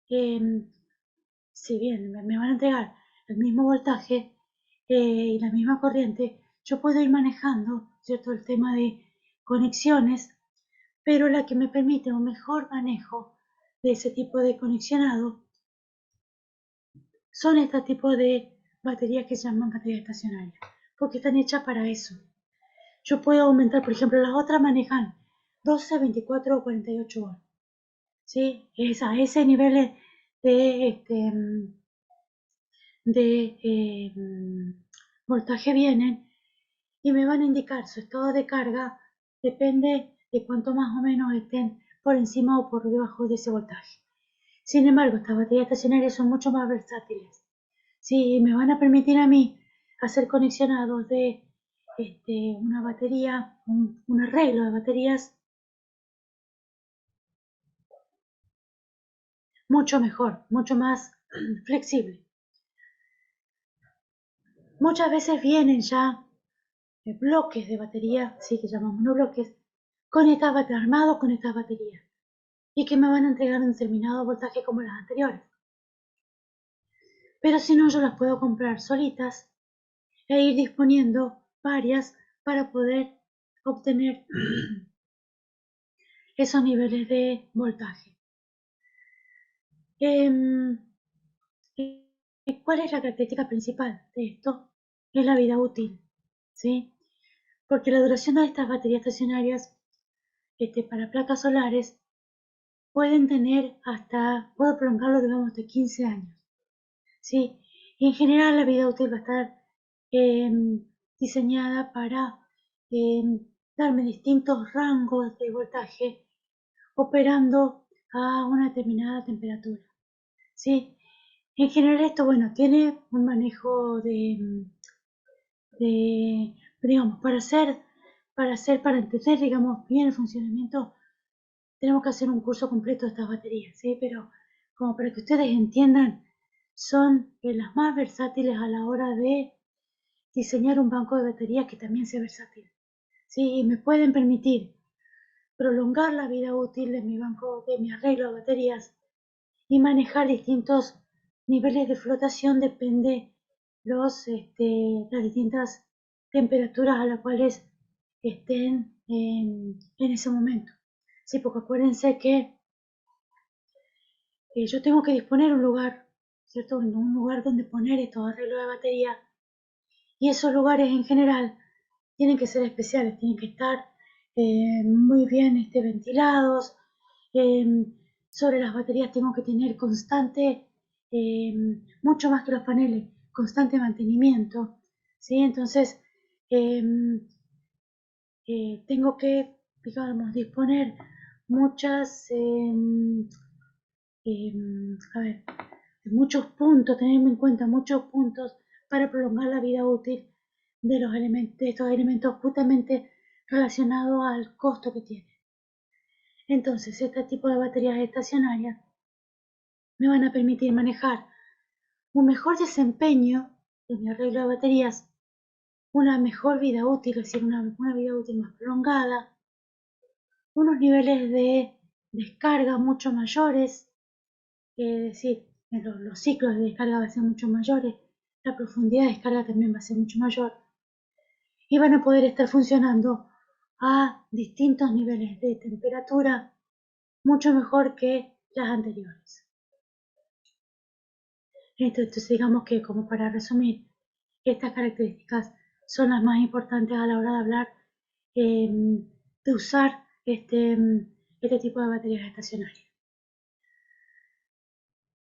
si bien me van a entregar el mismo voltaje y la misma corriente, yo puedo ir manejando, ¿cierto? El tema de conexiones, pero la que me permite un mejor manejo de ese tipo de conexionado son este tipo de baterías que se llaman baterías estacionarias, porque están hechas para eso. Yo puedo aumentar, por ejemplo, las otras manejan 12, 24 o 48 volts, ¿sí? A ese nivel de voltaje vienen y me van a indicar su estado de carga, depende de cuánto más o menos estén por encima o por debajo de ese voltaje. Sin embargo, estas baterías estacionarias son mucho más versátiles. Sí, me van a permitir a mí hacer conexionados de una batería, un arreglo de baterías mucho mejor, mucho más flexible. Muchas veces vienen ya bloques de batería, sí que llamamos monobloques, armados con estas baterías y que me van a entregar un determinado voltaje como las anteriores. Pero si no, yo las puedo comprar solitas e ir disponiendo varias para poder obtener esos niveles de voltaje. ¿Cuál es la característica principal de esto? Es la vida útil, ¿sí? Porque la duración de estas baterías estacionarias para placas solares pueden tener puedo prolongarlo, digamos, de 15 años, ¿sí? Y en general la vida útil va a estar diseñada para darme distintos rangos de voltaje operando a una determinada temperatura, ¿sí? En general esto, bueno, tiene un manejo digamos, para entender, digamos, bien el funcionamiento, tenemos que hacer un curso completo de estas baterías, ¿sí? Pero como para que ustedes entiendan, son las más versátiles a la hora de diseñar un banco de baterías que también sea versátil, ¿sí? Y me pueden permitir prolongar la vida útil de mi banco, de mi arreglo de baterías y manejar distintos niveles de flotación, depende las distintas temperaturas a las cuales estén en ese momento. Sí, porque acuérdense que yo tengo que disponer un lugar, ¿cierto? Un lugar donde poner estos arreglos de batería, y esos lugares en general tienen que ser especiales, tienen que estar muy bien ventilados. eh, Sobre las baterías tengo que tener constante, eh, mucho más que los paneles, constante mantenimiento, ¿sí? Entonces, eh, tengo que, digamos, disponer muchas a ver, muchos puntos, tener en cuenta muchos puntos para prolongar la vida útil de los elementos, de estos elementos justamente relacionados al costo que tienen. Entonces, este tipo de baterías estacionarias me van a permitir manejar un mejor desempeño de mi arreglo de baterías, una mejor vida útil, es decir, una vida útil más prolongada, unos niveles de descarga mucho mayores, es decir, los ciclos de descarga van a ser mucho mayores, la profundidad de descarga también va a ser mucho mayor, y van a poder estar funcionando a distintos niveles de temperatura mucho mejor que las anteriores. Entonces digamos que, como para resumir, estas características son las más importantes a la hora de hablar de usar este tipo de baterías estacionarias.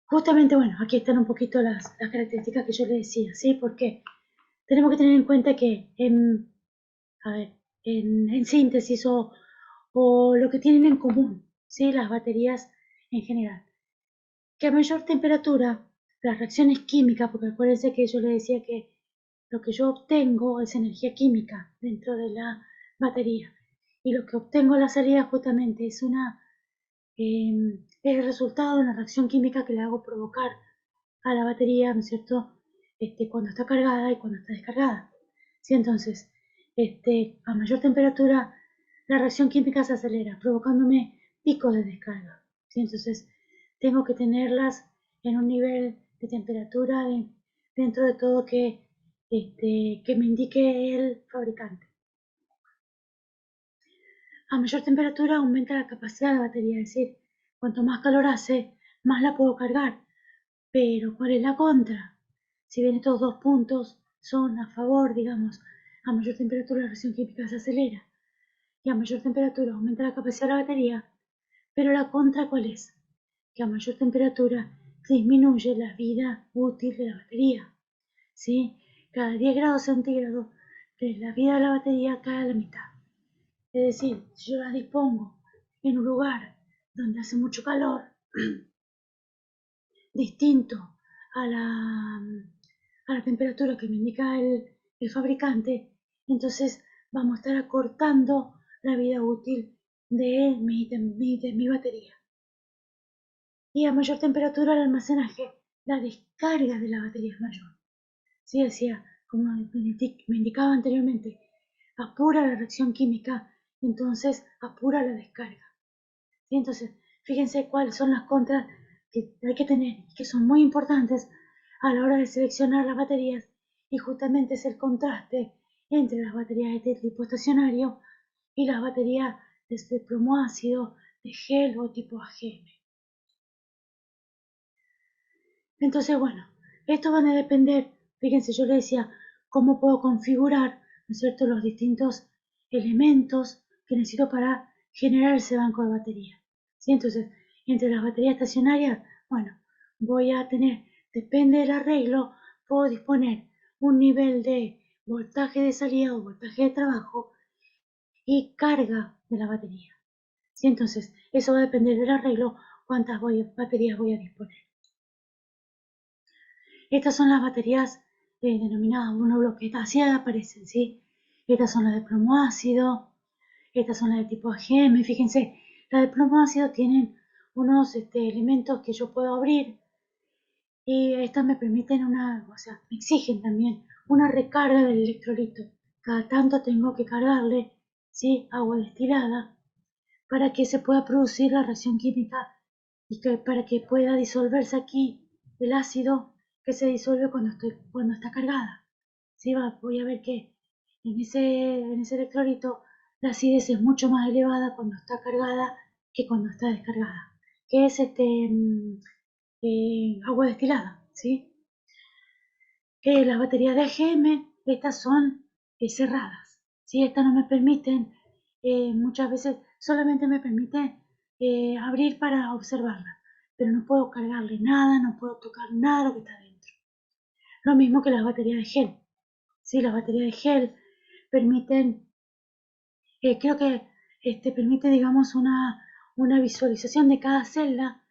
Justamente, bueno, aquí están un poquito las características que yo les decía, ¿sí? Porque tenemos que tener en cuenta que a ver, en síntesis o lo que tienen en común, ¿sí? Las baterías en general, que a mayor temperatura, las reacciones químicas, porque acuérdense que yo les decía que lo que yo obtengo es energía química dentro de la batería, y lo que obtengo a la salida justamente es es el resultado de una reacción química que le hago provocar a la batería, ¿no es cierto? Cuando está cargada y cuando está descargada. ¿Sí? Entonces, a mayor temperatura, la reacción química se acelera, provocándome picos de descarga. ¿Sí? Entonces, tengo que tenerlas en un nivel de temperatura dentro de todo que me indique el fabricante. A mayor temperatura aumenta la capacidad de la batería, es decir, cuanto más calor hace, más la puedo cargar. Pero, ¿cuál es la contra? Si bien estos dos puntos son a favor, digamos, a mayor temperatura la reacción química se acelera y a mayor temperatura aumenta la capacidad de la batería, pero la contra, ¿cuál es? Que a mayor temperatura disminuye la vida útil de la batería. ¿Sí? Cada 10 grados centígrados de la vida de la batería cae a la mitad. Es decir, si yo la dispongo en un lugar donde hace mucho calor, distinto a la temperatura que me indica el fabricante, entonces vamos a estar acortando la vida útil de mi batería. Y a mayor temperatura el almacenaje, la descarga de la batería es mayor. Sí, decía, como me indicaba anteriormente, apura la reacción química, entonces apura la descarga. ¿Sí? Entonces, fíjense cuáles son las contras que hay que tener, que son muy importantes a la hora de seleccionar las baterías, y justamente es el contraste entre las baterías de tipo estacionario y las baterías de plomo ácido, de gel o tipo AGM. Entonces, bueno, esto van a depender, fíjense, yo les decía, cómo puedo configurar, ¿no es cierto?, los distintos elementos que necesito para generar ese banco de batería. ¿Sí? Entonces, entre las baterías estacionarias, bueno, voy a tener, depende del arreglo, puedo disponer un nivel de voltaje de salida o voltaje de trabajo y carga de la batería. ¿Sí? Entonces, eso va a depender del arreglo, cuántas baterías voy a disponer. Estas son las baterías denominadas monobloques, así aparecen, ¿sí? Estas son las de plomo ácido, estas son las de tipo AGM. Fíjense, las de plomo ácido tienen unos elementos que yo puedo abrir, y estas me permiten o sea, me exigen también una recarga del electrolito. Cada tanto tengo que cargarle, ¿sí?, agua destilada para que se pueda producir la reacción química y para que pueda disolverse aquí el ácido que se disuelve cuando está cargada. ¿Sí? Voy a ver que en ese electrolito la acidez es mucho más elevada cuando está cargada que cuando está descargada, que es agua destilada, ¿sí? Que las baterías de AGM, estas son cerradas, ¿sí? Estas no me permiten, muchas veces solamente me permite abrir para observarla, pero no puedo cargarle nada, no puedo tocar nada de lo que está dentro. Lo mismo que las baterías de gel, ¿sí? Las baterías de gel permiten, creo que permite, digamos, una visualización de cada celda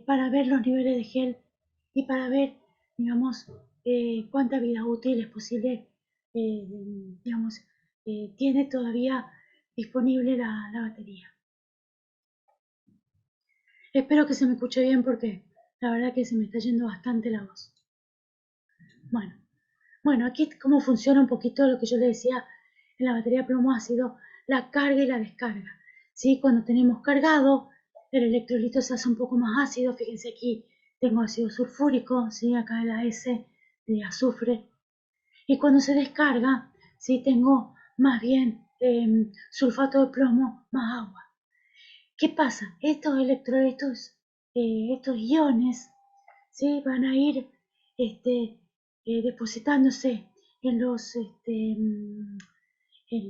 para ver los niveles de gel y para ver, digamos, cuánta vida útil es posible, digamos, tiene todavía disponible la batería. Espero que se me escuche bien porque la verdad que se me está yendo bastante la voz. Bueno, aquí cómo funciona un poquito lo que yo le decía en la batería plomo ácido, la carga y la descarga. ¿Sí? Cuando tenemos cargado, el electrolito se hace un poco más ácido. Fíjense aquí, tengo ácido sulfúrico, ¿sí? Acá la S de azufre. Y cuando se descarga, ¿sí? Tengo más bien sulfato de plomo más agua. ¿Qué pasa? Estos electrolitos, estos iones, ¿sí? Van a ir depositándose en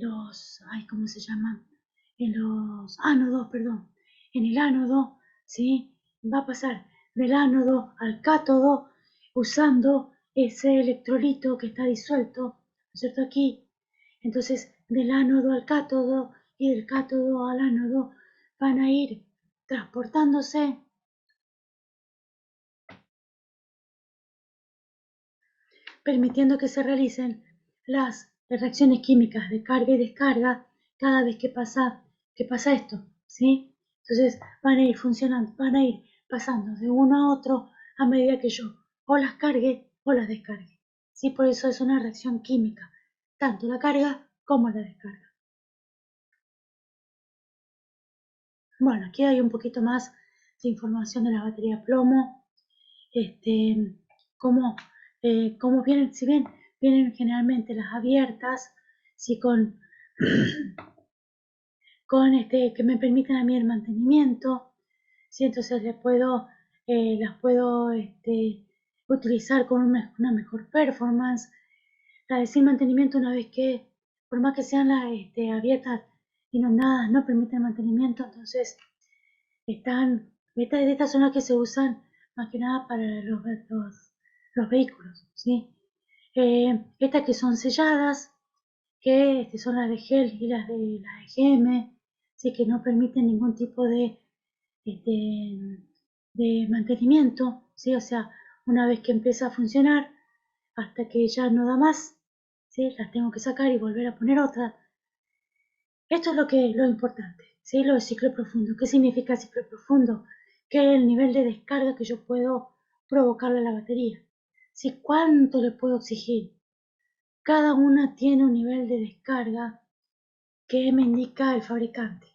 los, ay, ¿cómo se llaman? En los ánodos, perdón. En el ánodo, ¿sí? Va a pasar del ánodo al cátodo usando ese electrolito que está disuelto, ¿no es cierto? Aquí. Entonces, del ánodo al cátodo y del cátodo al ánodo van a ir transportándose, permitiendo que se realicen las reacciones químicas de carga y descarga cada vez que pasa esto, ¿sí? Entonces van a ir funcionando, van a ir pasando de uno a otro a medida que yo o las cargue o las descargue, ¿sí? Por eso es una reacción química, tanto la carga como la descarga. Bueno, aquí hay un poquito más de información de la batería plomo, cómo, cómo vienen, si bien vienen generalmente las abiertas, sí, con que me permiten a mí el mantenimiento, ¿sí? Entonces las puedo utilizar con una mejor performance. La de sin mantenimiento, una vez que, por más que sean las abiertas inundadas, no permiten mantenimiento, entonces estas son las que se usan más que nada para los vehículos, ¿sí? Estas que son selladas, que son las de gel y las de GM, ¿sí? Que no permiten ningún tipo este, de mantenimiento, ¿sí? O sea, una vez que empieza a funcionar, hasta que ya no da más, ¿sí? Las tengo que sacar y volver a poner otra. Esto es lo importante, ¿sí? Lo de ciclo profundo. ¿Qué significa ciclo profundo? Que es el nivel de descarga que yo puedo provocarle a la batería. ¿Sí? ¿Cuánto le puedo exigir? Cada una tiene un nivel de descarga que me indica el fabricante,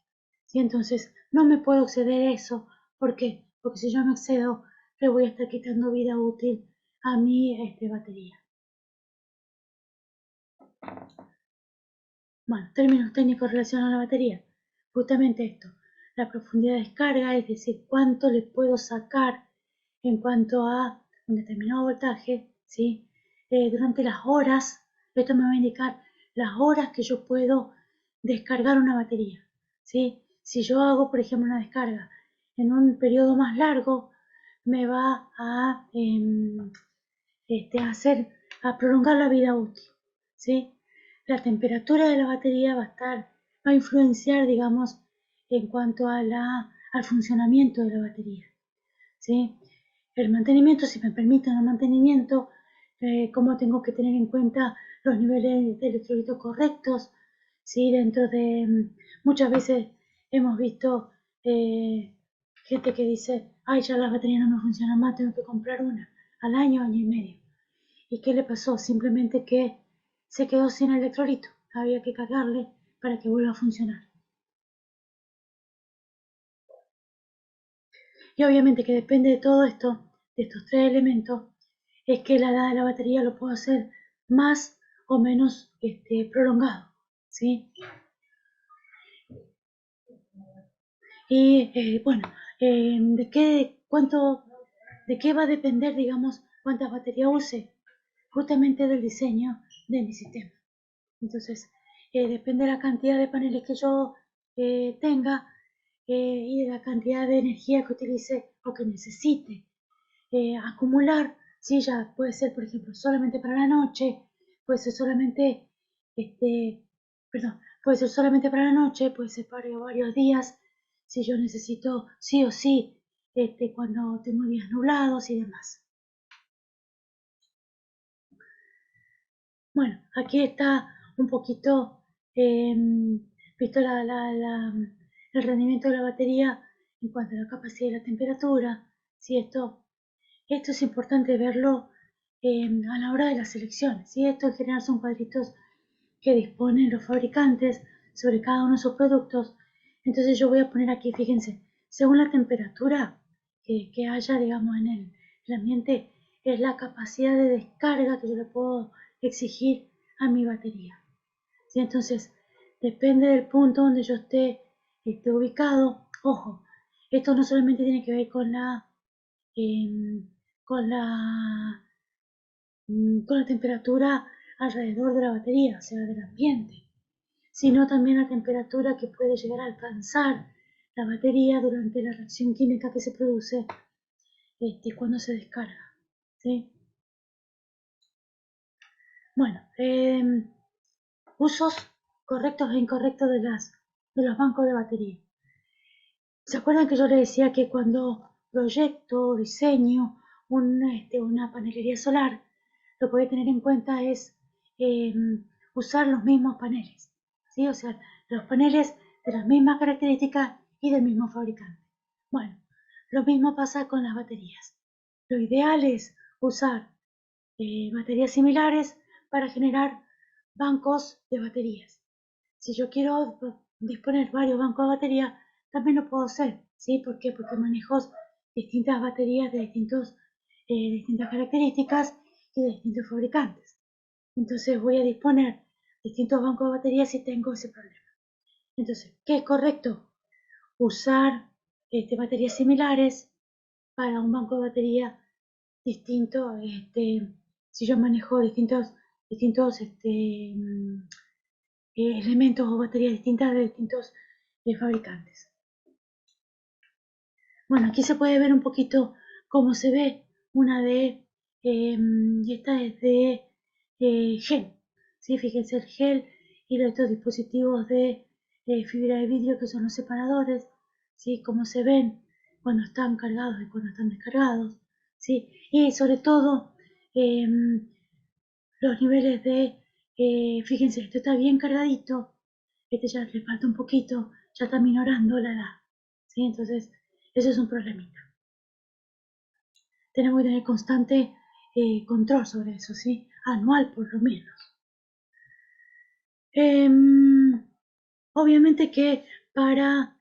¿sí? Entonces, no me puedo exceder eso. ¿Por qué? Porque si yo me excedo, le voy a estar quitando vida útil a mi batería. Bueno, términos técnicos relacionados a la batería. Justamente esto, la profundidad de descarga, es decir, cuánto le puedo sacar en cuanto a un determinado voltaje, ¿sí? Durante las horas, esto me va a indicar las horas que yo puedo descargar una batería, ¿sí? Si yo hago, por ejemplo, una descarga en un periodo más largo, me va a a prolongar la vida útil, ¿sí? La temperatura de la batería va a influenciar, digamos, en cuanto a al funcionamiento de la batería, ¿sí? El mantenimiento, si me permiten el mantenimiento, cómo tengo que tener en cuenta los niveles de electrolitos correctos, ¿sí? Muchas veces hemos visto gente que dice, ay, ya las baterías no me funcionan más, tengo que comprar una al año, año y medio. ¿Y qué le pasó? Simplemente que se quedó sin electrolito. Había que cargarle para que vuelva a funcionar. Y obviamente que depende de todo esto, de estos tres elementos, es que la edad de la batería lo puedo hacer más o menos prolongado, ¿sí? Y bueno, de qué va a depender, digamos, cuántas baterías use? Justamente del diseño de mi sistema. Entonces, depende de la cantidad de paneles que yo tenga y de la cantidad de energía que utilice o que necesite acumular. Sí, ya puede ser, por ejemplo, solamente para la noche, puede ser solamente, este, perdón, puede ser solamente para la noche, puede ser para varios días. Si yo necesito sí o sí cuando tengo días nublados y demás. Bueno, aquí está un poquito visto el rendimiento de la batería en cuanto a la capacidad y la temperatura. ¿Sí? Esto es importante verlo a la hora de las selecciones. ¿Sí? Esto en general son cuadritos que disponen los fabricantes sobre cada uno de sus productos. Entonces yo voy a poner aquí, fíjense, según la temperatura que haya, digamos, en el ambiente, es la capacidad de descarga que yo le puedo exigir a mi batería. ¿Sí? Entonces, depende del punto donde yo esté ubicado. Ojo, esto no solamente tiene que ver con la con la con la temperatura alrededor de la batería, o sea, del ambiente, sino también la temperatura que puede llegar a alcanzar la batería durante la reacción química que se produce cuando se descarga. ¿Sí? Bueno, usos correctos e incorrectos de los bancos de batería. ¿Se acuerdan que yo les decía que cuando proyecto o diseño una panelería solar, lo que voy a tener en cuenta es usar los mismos paneles? ¿Sí? O sea, los paneles de las mismas características y del mismo fabricante. Bueno, lo mismo pasa con las baterías. Lo ideal es usar baterías similares para generar bancos de baterías. Si yo quiero disponer varios bancos de batería, también lo puedo hacer. ¿Sí? ¿Por qué? Porque manejo distintas baterías de distintas características y de distintos fabricantes. Entonces voy a disponer distintos bancos de baterías si tengo ese problema. Entonces, ¿qué es correcto? Usar baterías similares para un banco de batería distinto. Si yo manejo distintos elementos o baterías distintas de distintos fabricantes. Bueno, aquí se puede ver un poquito cómo se ve una y esta es de gel. ¿Sí? Fíjense el gel y estos dispositivos de fibra de vidrio que son los separadores, ¿sí? Cómo se ven cuando están cargados y cuando están descargados, ¿sí? Y sobre todo los niveles fíjense, esto está bien cargadito, este ya le falta un poquito, ya está minorando la edad, ¿sí? Entonces, eso es un problemita. Tenemos que tener constante control sobre eso, ¿sí? Anual por lo menos. Obviamente que para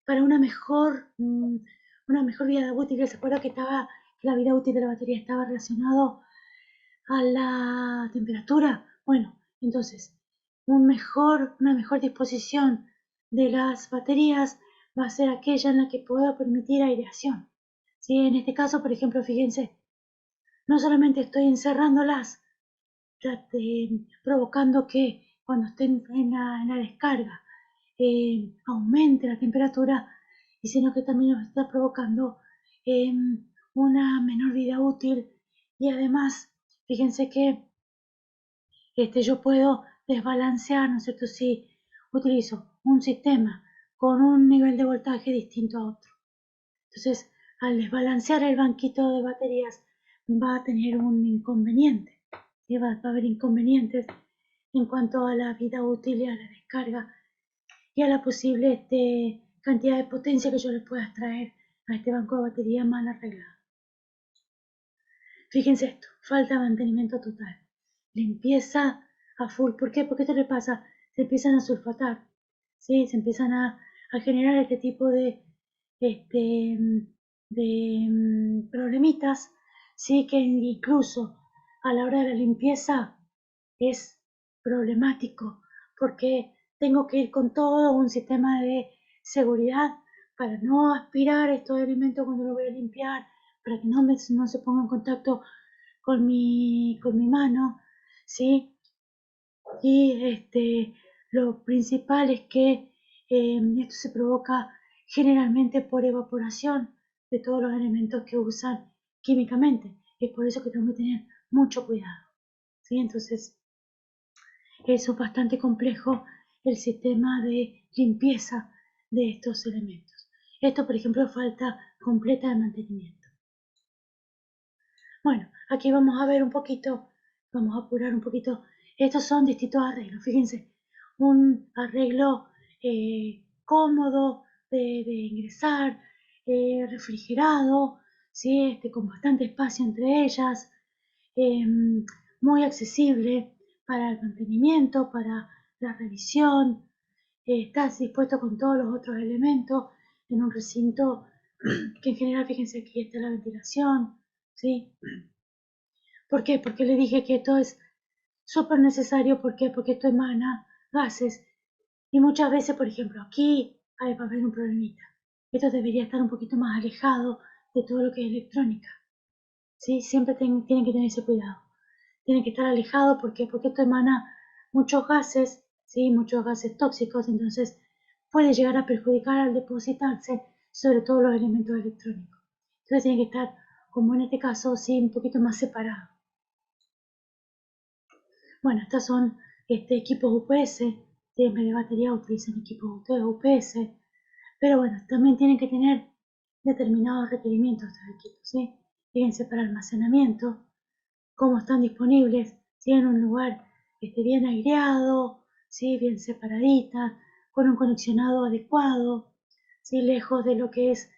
una mejor vida útil, ¿se acuerda que la vida útil de la batería estaba relacionado a la temperatura? Bueno, entonces, una mejor disposición de las baterías va a ser aquella en la que pueda permitir aireación. ¿Sí? En este caso, por ejemplo, fíjense, no solamente estoy encerrándolas, provocando que cuando estén en la descarga aumente la temperatura, y sino que también nos está provocando una menor vida útil. Y además, fíjense que yo puedo desbalancear, ¿no es cierto? Si utilizo un sistema con un nivel de voltaje distinto a otro. Entonces, al desbalancear el banquito de baterías, va a tener un inconveniente. ¿Sí? Va a haber inconvenientes en cuanto a la vida útil y a la descarga y a la posible cantidad de potencia que yo le pueda extraer a este banco de batería mal arreglado. Fíjense esto, falta de mantenimiento total. Limpieza a full. ¿Por qué? Porque esto le pasa, se empiezan a sulfatar, ¿sí? Se empiezan a generar este tipo este, problemitas, ¿sí? Que incluso a la hora de la limpieza es problemático, porque tengo que ir con todo un sistema de seguridad para no aspirar estos elementos cuando lo voy a limpiar, para que no se ponga en contacto con mi mano, ¿sí? Y lo principal es que esto se provoca generalmente por evaporación de todos los elementos que usan químicamente. Es por eso que tengo que tener mucho cuidado, ¿sí? Entonces, eso es bastante complejo el sistema de limpieza de estos elementos. Esto, por ejemplo, falta completa de mantenimiento. Bueno, aquí vamos a ver un poquito, vamos a apurar un poquito. Estos son distintos arreglos, fíjense, un arreglo cómodo de ingresar, refrigerado, ¿sí? Con bastante espacio entre ellas, muy accesible para el mantenimiento, para la revisión, está dispuesto con todos los otros elementos en un recinto que en general, fíjense, aquí está la ventilación, ¿sí? ¿Por qué? Porque le dije que esto es súper necesario. ¿Por qué? Porque esto emana gases. Y muchas veces, por ejemplo, aquí va a haber un problemita. Esto debería estar un poquito más alejado de todo lo que es electrónica. ¿Sí? Siempre tienen que tener ese cuidado. Tienen que estar alejados. ¿Por qué? Porque esto emana muchos gases, ¿sí? Muchos gases tóxicos. Entonces puede llegar a perjudicar al depositarse sobre todo los elementos electrónicos. Entonces tienen que estar, como en este caso, sí, un poquito más separados. Bueno, estos son equipos UPS, en vez de batería utilizan equipos UPS, pero bueno, también tienen que tener determinados requerimientos estos equipos, ¿sí? Fíjense para almacenamiento, cómo están disponibles, si en un lugar bien aireado, ¿sí? Bien separadita, con un conexionado adecuado, ¿sí? Lejos de lo que es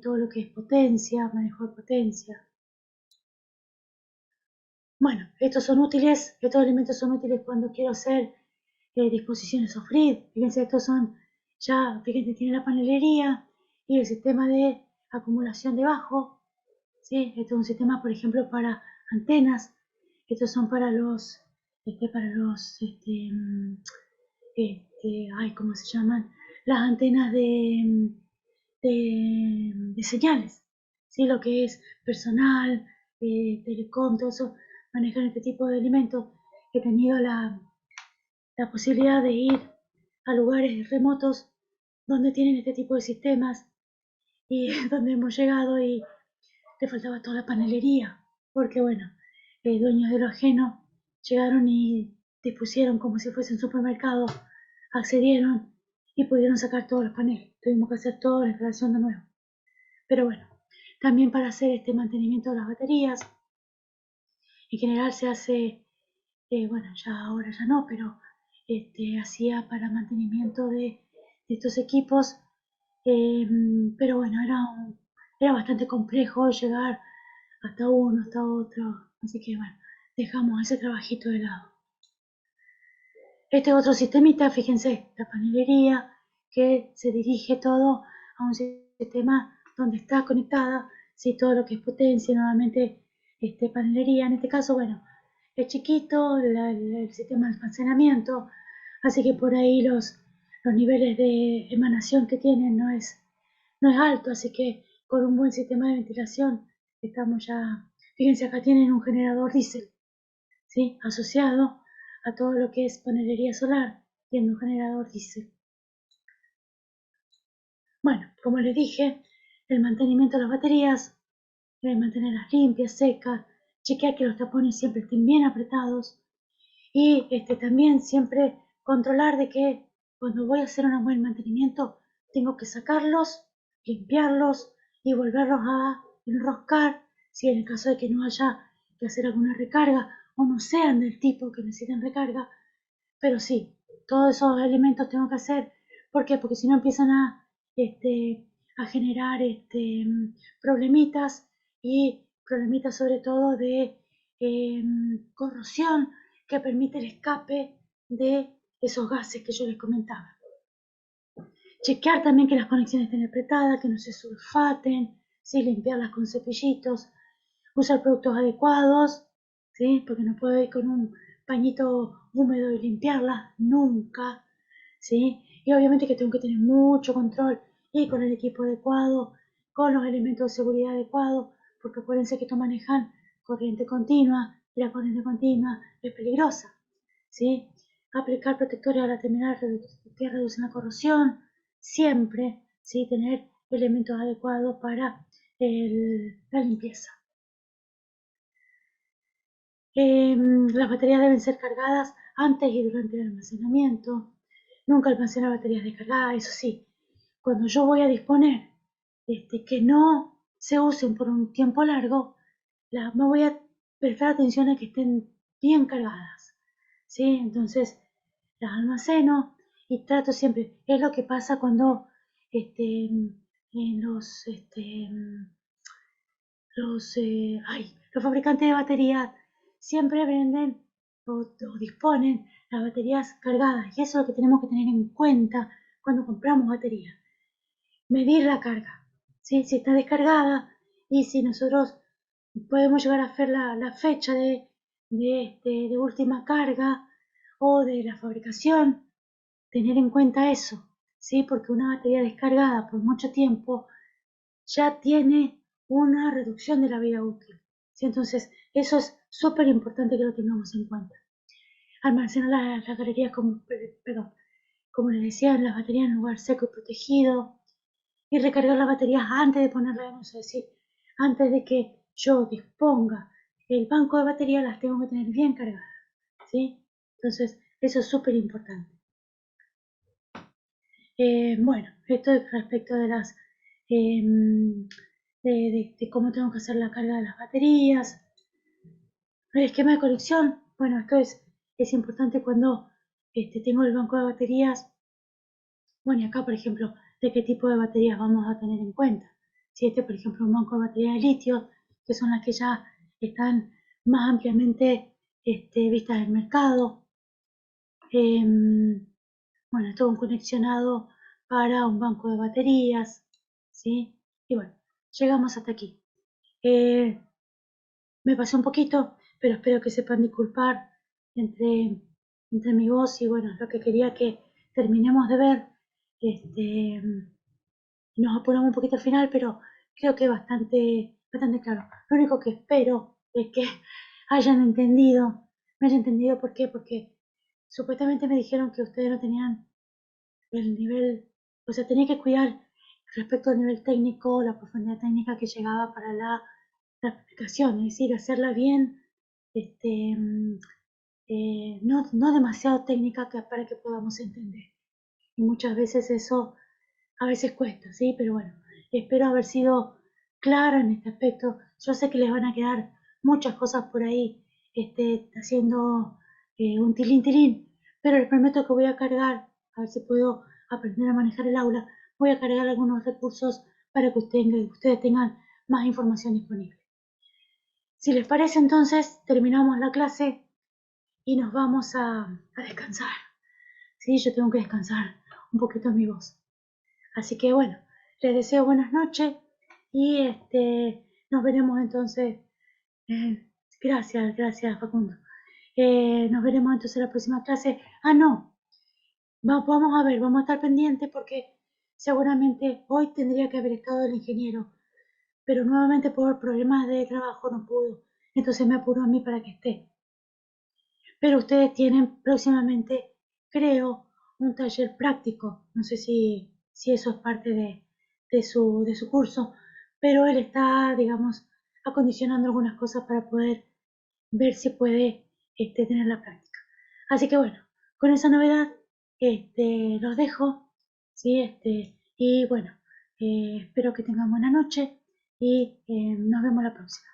todo lo que es potencia, manejo de potencia. Bueno, estos elementos son útiles cuando quiero hacer disposiciones off-grid. Fíjense, estos son ya, fíjense, tiene la panelería y el sistema de acumulación debajo, ¿sí? Esto es un sistema, por ejemplo, para antenas. Estos son para ¿cómo se llaman? Las antenas de señales, ¿sí? Lo que es personal, telecom, todo eso, manejan este tipo de elementos. He tenido la posibilidad de ir a lugares remotos donde tienen este tipo de sistemas y donde hemos llegado y le faltaba toda la panelería, porque bueno, dueños de lo ajeno llegaron y dispusieron como si fuese un supermercado, accedieron y pudieron sacar todos los paneles. Tuvimos que hacer toda la instalación de nuevo. Pero bueno, también para hacer este mantenimiento de las baterías, en general se hace, bueno, ya ahora ya no, pero hacía para mantenimiento de estos equipos, pero bueno, era bastante complejo llegar hasta uno, hasta otro, así que bueno, dejamos ese trabajito de lado. Este otro sistemita, fíjense, la panelería, que se dirige todo a un sistema donde está conectada, ¿sí? Todo lo que es potencia, nuevamente panelería, en este caso, bueno, es chiquito el sistema de almacenamiento, así que por ahí los niveles de emanación que tienen no es alto, así que con un buen sistema de ventilación estamos ya, fíjense, acá tienen un generador diésel, ¿sí? Asociado a todo lo que es panelería solar, tiene un generador diésel. Bueno, como les dije, el mantenimiento de las baterías, mantenerlas limpias, secas, chequear que los tapones siempre estén bien apretados y también siempre controlar de que cuando voy a hacer un buen mantenimiento tengo que sacarlos, limpiarlos y volverlos a enroscar si en el caso de que no haya que hacer alguna recarga o no sean del tipo que necesitan recarga, pero sí, todos esos elementos tengo que hacer. ¿Por qué? Porque si no empiezan a generar problemitas y problemitas sobre todo de corrosión que permite el escape de esos gases que yo les comentaba. Chequear también que las conexiones estén apretadas, que no se sulfaten, ¿sí? Limpiarlas con cepillitos, usar productos adecuados, ¿sí? Porque no puedo ir con un pañito húmedo y limpiarlas nunca, ¿sí? Y obviamente que tengo que tener mucho control y con el equipo adecuado, con los elementos de seguridad adecuados, porque acuérdense que esto manejan corriente continua y la corriente continua es peligrosa, ¿sí? Aplicar protectores a la terminal que reducen la corrosión, siempre, ¿sí? Tener elementos adecuados para la limpieza. Las baterías deben ser cargadas antes y durante el almacenamiento. Nunca almacenar baterías descargadas, eso sí. Cuando yo voy a disponer que no se usen por un tiempo largo, me voy a prestar atención a que estén bien cargadas, ¿sí? Entonces las almaceno y trato siempre, es lo que pasa cuando en los fabricantes de baterías siempre venden o disponen las baterías cargadas y eso es lo que tenemos que tener en cuenta cuando compramos baterías. Medir la carga, ¿sí? Si está descargada y si nosotros podemos llegar a hacer la fecha de última carga o de la fabricación, tener en cuenta eso, ¿sí? Porque una batería descargada por mucho tiempo ya tiene una reducción de la vida útil, ¿sí? Entonces, eso es súper importante que lo tengamos en cuenta. Almacenar las galerías, como les decía, las baterías en un lugar seco y protegido, y recargar las baterías antes de ponerlas en uso, es decir, antes de que yo disponga el banco de baterías, las tengo que tener bien cargadas, ¿sí? Entonces, eso es súper importante. Bueno, esto es respecto de las de cómo tengo que hacer la carga de las baterías. El esquema de conexión, bueno, esto es importante cuando tengo el banco de baterías. Bueno, y acá, por ejemplo, de qué tipo de baterías vamos a tener en cuenta. Si por ejemplo, un banco de baterías de litio, que son las que ya están más ampliamente vistas en el mercado. Bueno, esto es un conexionado para un banco de baterías, ¿sí? Y bueno, llegamos hasta aquí. Me pasé un poquito, pero espero que sepan disculpar entre mi voz y bueno, lo que quería que terminemos de ver. Este, Nos apuramos un poquito al final, pero creo que bastante claro. Lo único que espero es que hayan entendido, me hayan entendido por qué, porque supuestamente me dijeron que ustedes no tenían el nivel, o sea, tenía que cuidar respecto al nivel técnico, la profundidad técnica que llegaba para la explicación, es decir, hacerla bien, este, no demasiado técnica para que podamos entender. Y muchas veces eso a veces cuesta, ¿sí? Pero bueno, espero haber sido clara en este aspecto. Yo sé que les van a quedar muchas cosas por ahí haciendo un tilín tilín, pero les prometo que voy a cargar, a ver si puedo aprender a manejar el aula, voy a cargar algunos recursos para que ustedes tengan más información disponible. Si les parece, entonces terminamos la clase y nos vamos a descansar. Sí, yo tengo que descansar un poquito mi voz. Así que bueno, les deseo buenas noches y nos veremos entonces. eh, gracias Facundo. Nos veremos entonces en la próxima clase. Ah, no, vamos a ver, vamos a estar pendientes porque seguramente hoy tendría que haber estado el ingeniero, pero nuevamente por problemas de trabajo no pudo. Entonces me apuró a mí para que esté. Pero ustedes tienen próximamente, creo, un taller práctico. No sé si eso es parte de su curso, pero él está, digamos, acondicionando algunas cosas para poder ver si puede tener la práctica. Así que bueno, con esa novedad los dejo, ¿sí? Y bueno, espero que tengan buena noche y nos vemos la próxima.